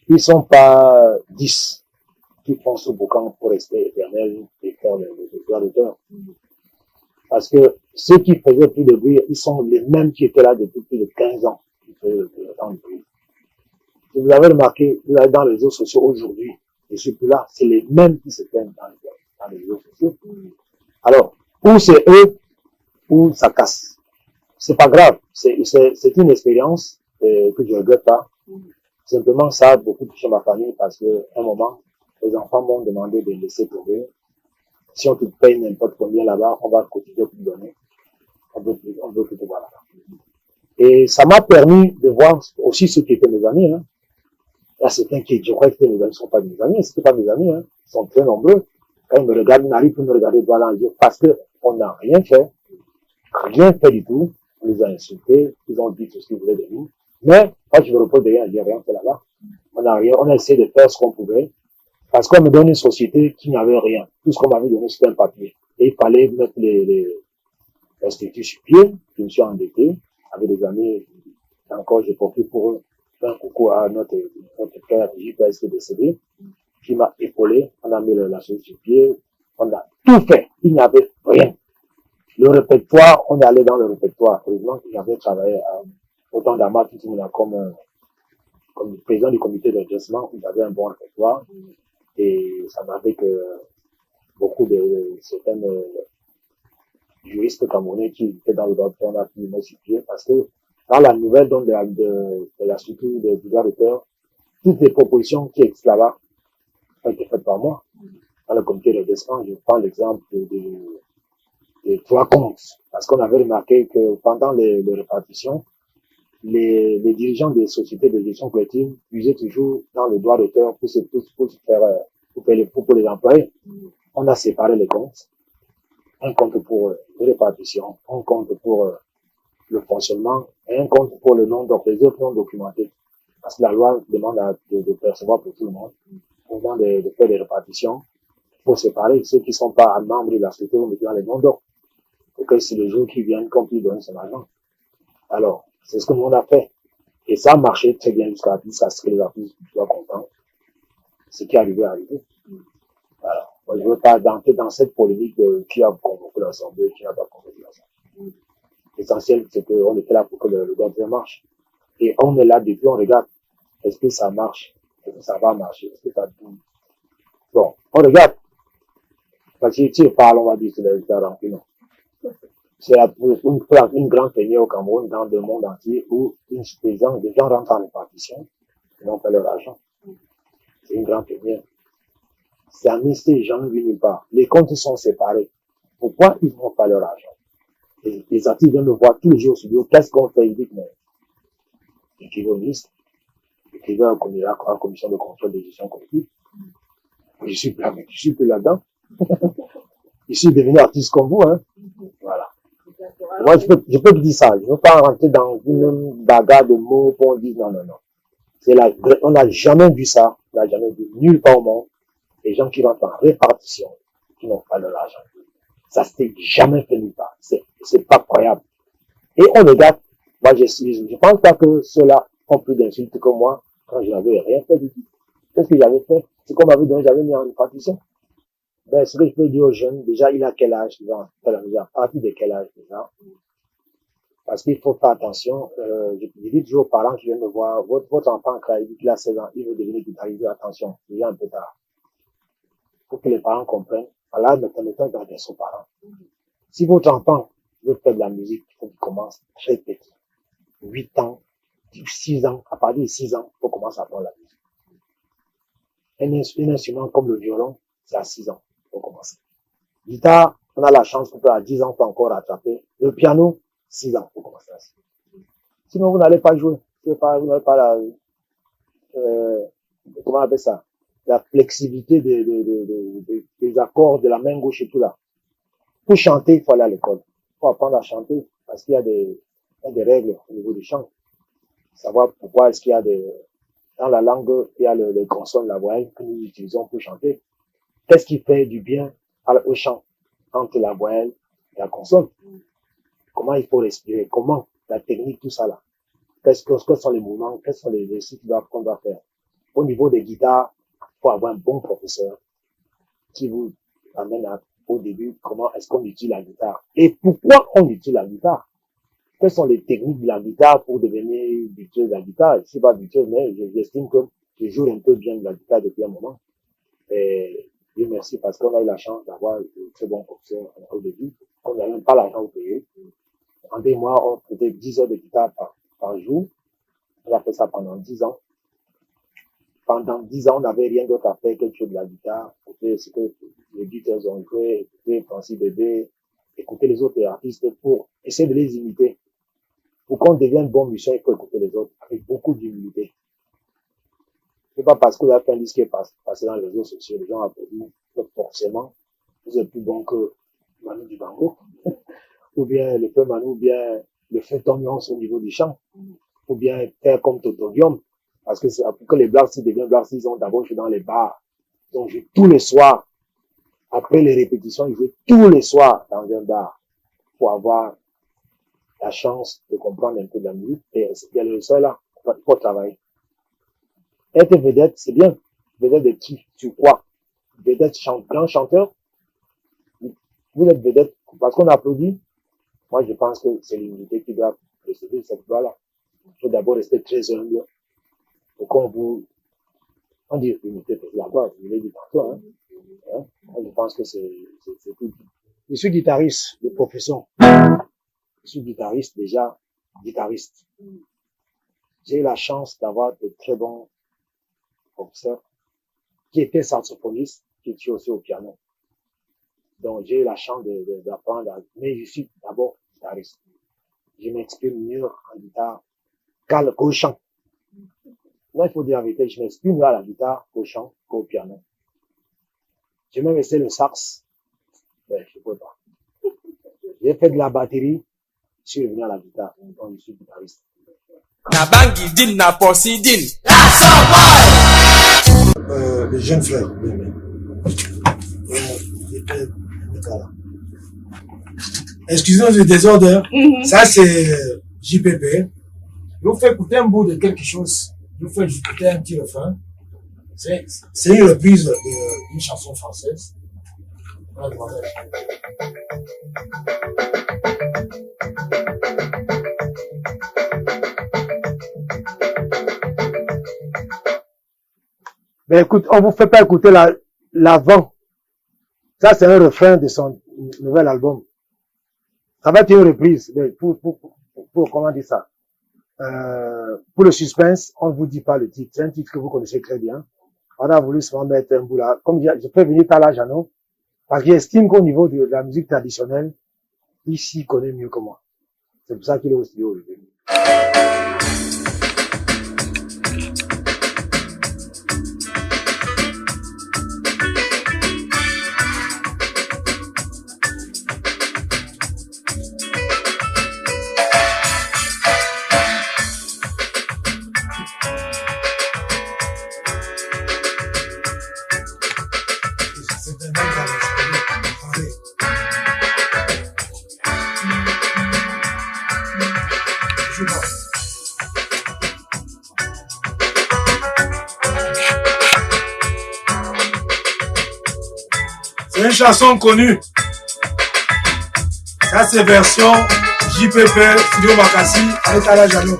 Ils sont pas 10 qui font ce boucan pour rester éternel et faire le droit d'auteur. Parce que ceux qui faisaient plus de bruit, ils sont les mêmes qui étaient là depuis plus de 15 ans, qui faisaient le temps de bruit. Si vous avez remarqué, vous allez dans les réseaux sociaux aujourd'hui, je suis plus là, c'est les mêmes qui se plaignent dans les réseaux sociaux. Alors, ou c'est eux, ou ça casse. C'est pas grave, c'est une expérience que je regrette pas. Simplement, ça a beaucoup touché ma famille parce que, à un moment, les enfants m'ont demandé de laisser tomber. Si on te paye n'importe combien là-bas, on va continuer pour te donner. On veut plus te voir là-bas. Et ça m'a permis de voir aussi ceux qui étaient mes amis, hein. Il y a certains qui, je crois que mes amis ne sont pas mes amis, c'était pas mes amis, hein. Ils sont très nombreux. Quand ils me regardent, ils n'arrivent plus à me regarder droit dans les yeux parce que on n'a rien fait du tout. On les a insultés, ils ont dit tout ce qu'ils voulaient de nous. Mais, moi, je me repose derrière, j'ai rien fait là-bas. On a essayé de faire ce qu'on pouvait. Parce qu'on me donne une société qui n'avait rien. Tout ce qu'on m'avait donné, c'était un papier. Et il fallait mettre l'institut sur pied. Je me suis endetté avec des amis. Encore, j'ai profité pour eux. Faire un coucou à notre frère JPS qui est décédé, qui m'a épaulé. On a mis la chose sur pied. On a tout fait. Il n'y avait rien. Le répertoire, on est allé dans le répertoire. Heureusement que j'avais travaillé autant d'Amat comme président du comité d'adjustement, où j'avais un bon répertoire. Et ça m'a fait que beaucoup de certains juristes camerounais qui étaient dans le droit on a pu mettre sur pied parce que dans la nouvelle donc de la structure du droit d'auteur, toutes les propositions qui existent là-bas ont été faites par moi. Dans le comité d'adjustement, je prends l'exemple des 3 comptes. Parce qu'on avait remarqué que pendant les répartitions, les dirigeants des sociétés de gestion collective usaient toujours dans le droit d'auteur pour les employés. On a séparé les comptes. Un compte pour les répartitions, un compte pour le fonctionnement et un compte pour le nom, donc les autres non documentés. Parce que la loi demande de percevoir pour tout le monde. Au moment de faire des répartitions, il faut séparer ceux qui ne sont pas membres de la structure, mais dans les noms d'or. Pour que si les jours qui viennent, qu'on puisse donner son argent. Alors, c'est ce que nous on a fait. Et ça a marché très bien jusqu'à ce que les artistes soient contents. ce qui est arrivé. Voilà. Moi, je ne veux pas entrer dans cette polémique de qui a convoqué l'Assemblée, qui n'a pas convoqué l'Assemblée. L'essentiel, c'est qu'on était là pour que le gardien marche. Et on est là depuis, on regarde. Est-ce que ça marche? Est-ce que ça va marcher? Est-ce que ça tourne? Bon, on regarde. Parce que tu parles, on va dire, c'est les résultats remplis, non. C'est une grande première au Cameroun, dans le monde entier, où des gens rentrent en répartition, et n'ont pas leur argent. C'est une grande première. C'est amnistie, les gens ne viennent pas. Les comptes sont séparés. Pourquoi ils n'ont pas leur argent? Et les artistes viennent me voir tous les jours sur le qu'est-ce qu'on fait? Ils disent, mais, écrivez au ministre, écrivez à la commission de contrôle des gestions collectives. Je suis plus là-dedans. Je suis devenu artiste comme vous, hein. Voilà. Moi, je peux te dire ça. Je ne veux pas rentrer dans une bagarre de mots pour on dise non. On n'a jamais vu ça. On n'a jamais vu nulle part au monde. Les gens qui rentrent en répartition, qui n'ont pas de l'argent. Ça s'est jamais fait nulle part. C'est pas croyable. Et on regarde. Moi, je pense pas que ceux-là ont plus d'insultes que moi quand je n'avais rien fait du tout. Qu'est-ce que j'avais fait? C'est qu'on m'avait donné, j'avais mis en répartition. Ben, ce que je peux dire aux jeunes, déjà, il a quel âge, déjà? À partir de quel âge, déjà? Parce qu'il faut faire attention, je dis toujours aux parents qui viennent me voir, votre enfant, quand il a 16 ans, il veut devenir guitariste, attention, déjà un peu tard. Faut que les parents comprennent. Alors, maintenant, garder son parent. Si votre enfant veut faire de la musique, il faut qu'il commence très petit. 8 ans, 6 ans, à partir de 6 ans, il faut commencer à apprendre la musique. Un instrument comme le violon, c'est à 6 ans. Faut commencer. Guitare, on a la chance qu'on peut à 10 ans, pas encore rattraper. Le piano, 6 ans, faut commencer à 6 ans. Sinon, vous n'allez pas jouer. Vous n'avez pas la, comment on appelle ça? La flexibilité des accords de la main gauche et tout là. Pour chanter, il faut aller à l'école. Il faut apprendre à chanter parce qu'il y a des règles au niveau du chant. Savoir pourquoi est-ce qu'il y a dans la langue, il y a les consonnes, la voyelle que nous utilisons pour chanter. Qu'est-ce qui fait du bien au chant entre la voyelle et la consonne? Comment il faut respirer? Comment? La technique, tout ça là. Quels sont les mouvements? Quels sont les exercices qu'on doit faire? Au niveau des guitares, il faut avoir un bon professeur qui vous amène au début comment est-ce qu'on utilise la guitare. Et pourquoi on utilise la guitare? Quelles sont les techniques de la guitare pour devenir virtuose de la guitare? Je suis pas virtuose, mais j'estime que je joue un peu bien de la guitare depuis un moment. Et Dieu merci parce qu'on a eu la chance d'avoir de très bons professeurs au début. On n'avait même pas l'argent à payer. En 2 mois, on faisait 10 heures de guitare par jour. On a fait ça pendant 10 ans. Pendant 10 ans, on n'avait rien d'autre à faire que de jouer de la guitare, écouter ce que les Beatles ont joué, écouter Francis Bébé, écouter les autres artistes pour essayer de les imiter. Pour qu'on devienne bon musicien, il faut écouter les autres avec beaucoup d'humilité. C'est pas parce que vous avez fait un disque qui est passé dans les réseaux sociaux, les gens applaudissent que forcément, vous êtes plus bon que Manu Dibango, ou bien le feu Manu, ou bien le feu Tom Yons au niveau du chant, ou bien faire comme Toto Guillaume, parce que c'est pour que les Black Seeds deviennent Black Seeds, ils ont d'abord joué dans les bars, ils ont joué tous les soirs. Après les répétitions, ils jouaient tous les soirs dans un bar pour avoir la chance de comprendre un peu de la musique. Et c'est le seul là, il faut travailler. Être vedette, c'est bien. Vedette de qui? Sur quoi? Vedette grand chanteur? Vous êtes vedette parce qu'on applaudit. Moi, je pense que c'est l'humilité qui doit précéder cette voie-là. Il faut d'abord rester très humble. Pour qu'on on dit l'humilité, c'est la voix, je l'ai dit tantôt, hein. Moi, je pense que c'est tout. Je suis guitariste de profession. Je suis guitariste déjà, guitariste. J'ai eu la chance d'avoir de très bons professeurs qui étaient saxophonistes, qui étaient aussi au piano. Donc, j'ai eu la chance d'apprendre, mais je suis d'abord guitariste. Je m'exprime mieux en guitare qu'au chant. Là, il faut dire la vérité, je m'exprime mieux à la guitare qu'au chant, qu'au piano. J'ai même essayé le sax. Ben, je ne peux pas. J'ai fait de la batterie, je suis revenu à la guitare. Donc, je suis guitariste. Les jeunes frères. Excusez-moi du désordre. Ça, c'est JPP. Je vous fais écouter un bout de quelque chose. Je vous fais écouter un petit refrain. C'est une reprise d'une chanson française. Ben écoute, on vous fait pas écouter l'avant. Ça, c'est un refrain de son nouvel album. Ça va être une reprise. Mais pour comment dire ça? Pour le suspense, on ne vous dit pas le titre. C'est un titre que vous connaissez très bien. On a voulu seulement mettre un bout là. Comme je fais venir Tala Jano, parce qu'il estime qu'au niveau de la musique traditionnelle, ici, il connaît mieux que moi. C'est pour ça qu'il est au studio aujourd'hui. C'est une chanson connue. Ça, c'est version JPP, Studio Makassi, avec Tala Jano.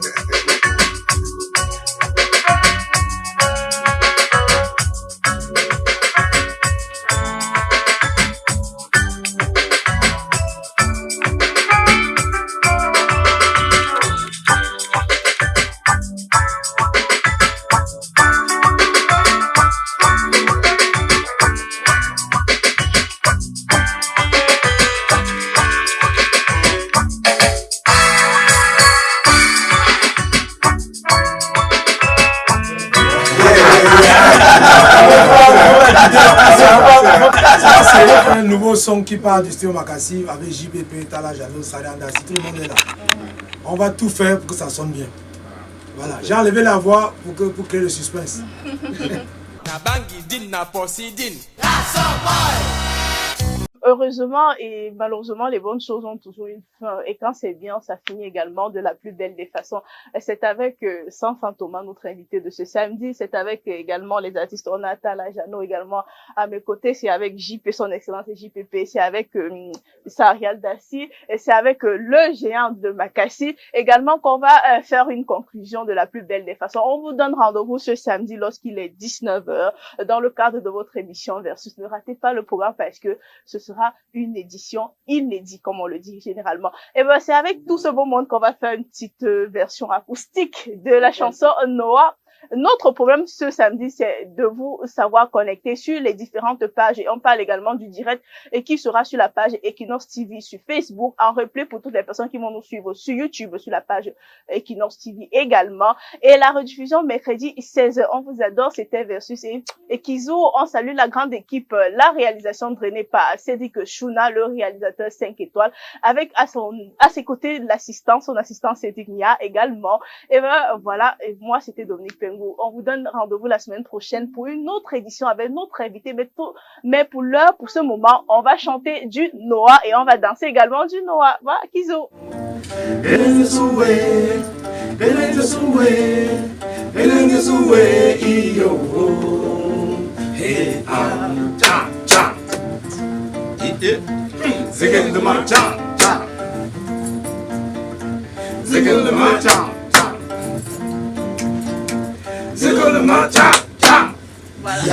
C'est un nouveau son qui part du Studio Makassi avec JPP, Tala Jano, Saranda, si tout le monde est là. On va tout faire pour que ça sonne bien. Voilà, j'ai enlevé la voix pour créer le suspense. Heureusement et malheureusement, les bonnes choses ont toujours une fin. Et quand c'est bien, ça finit également de la plus belle des façons. C'est avec Sanfan Thomas, notre invité de ce samedi. C'est avec également les artistes. On a Tala Jano également à mes côtés. C'est avec JP, son excellence et JPP. C'est avec Sarial Dassi. Et c'est avec le géant de Makassi également qu'on va faire une conclusion de la plus belle des façons. On vous donne rendez-vous ce samedi lorsqu'il est 19h dans le cadre de votre émission Versus. Ne ratez pas le programme parce que ce sera une édition inédite, comme on le dit généralement. Et ben, c'est avec tout ce beau monde qu'on va faire une petite version acoustique de la chanson Noah. Notre problème ce samedi, c'est de vous savoir connecter sur les différentes pages. Et on parle également du direct et qui sera sur la page Equinox TV sur Facebook, en replay pour toutes les personnes qui vont nous suivre sur YouTube, sur la page Equinox TV également. Et la rediffusion mercredi 16h. On vous adore, c'était Versus et Kizo. On salue la grande équipe, la réalisation drainée par Cédric Chouna, le réalisateur 5 étoiles, avec à ses côtés son assistant Cédric Nia également. Et ben voilà, et moi c'était Dominique Pengo. On vous donne rendez-vous la semaine prochaine pour une autre édition avec notre invité. Mais pour l'heure, pour ce moment, on va chanter du Noah et on va danser également du Noah. Voilà, Kizo. Voilà.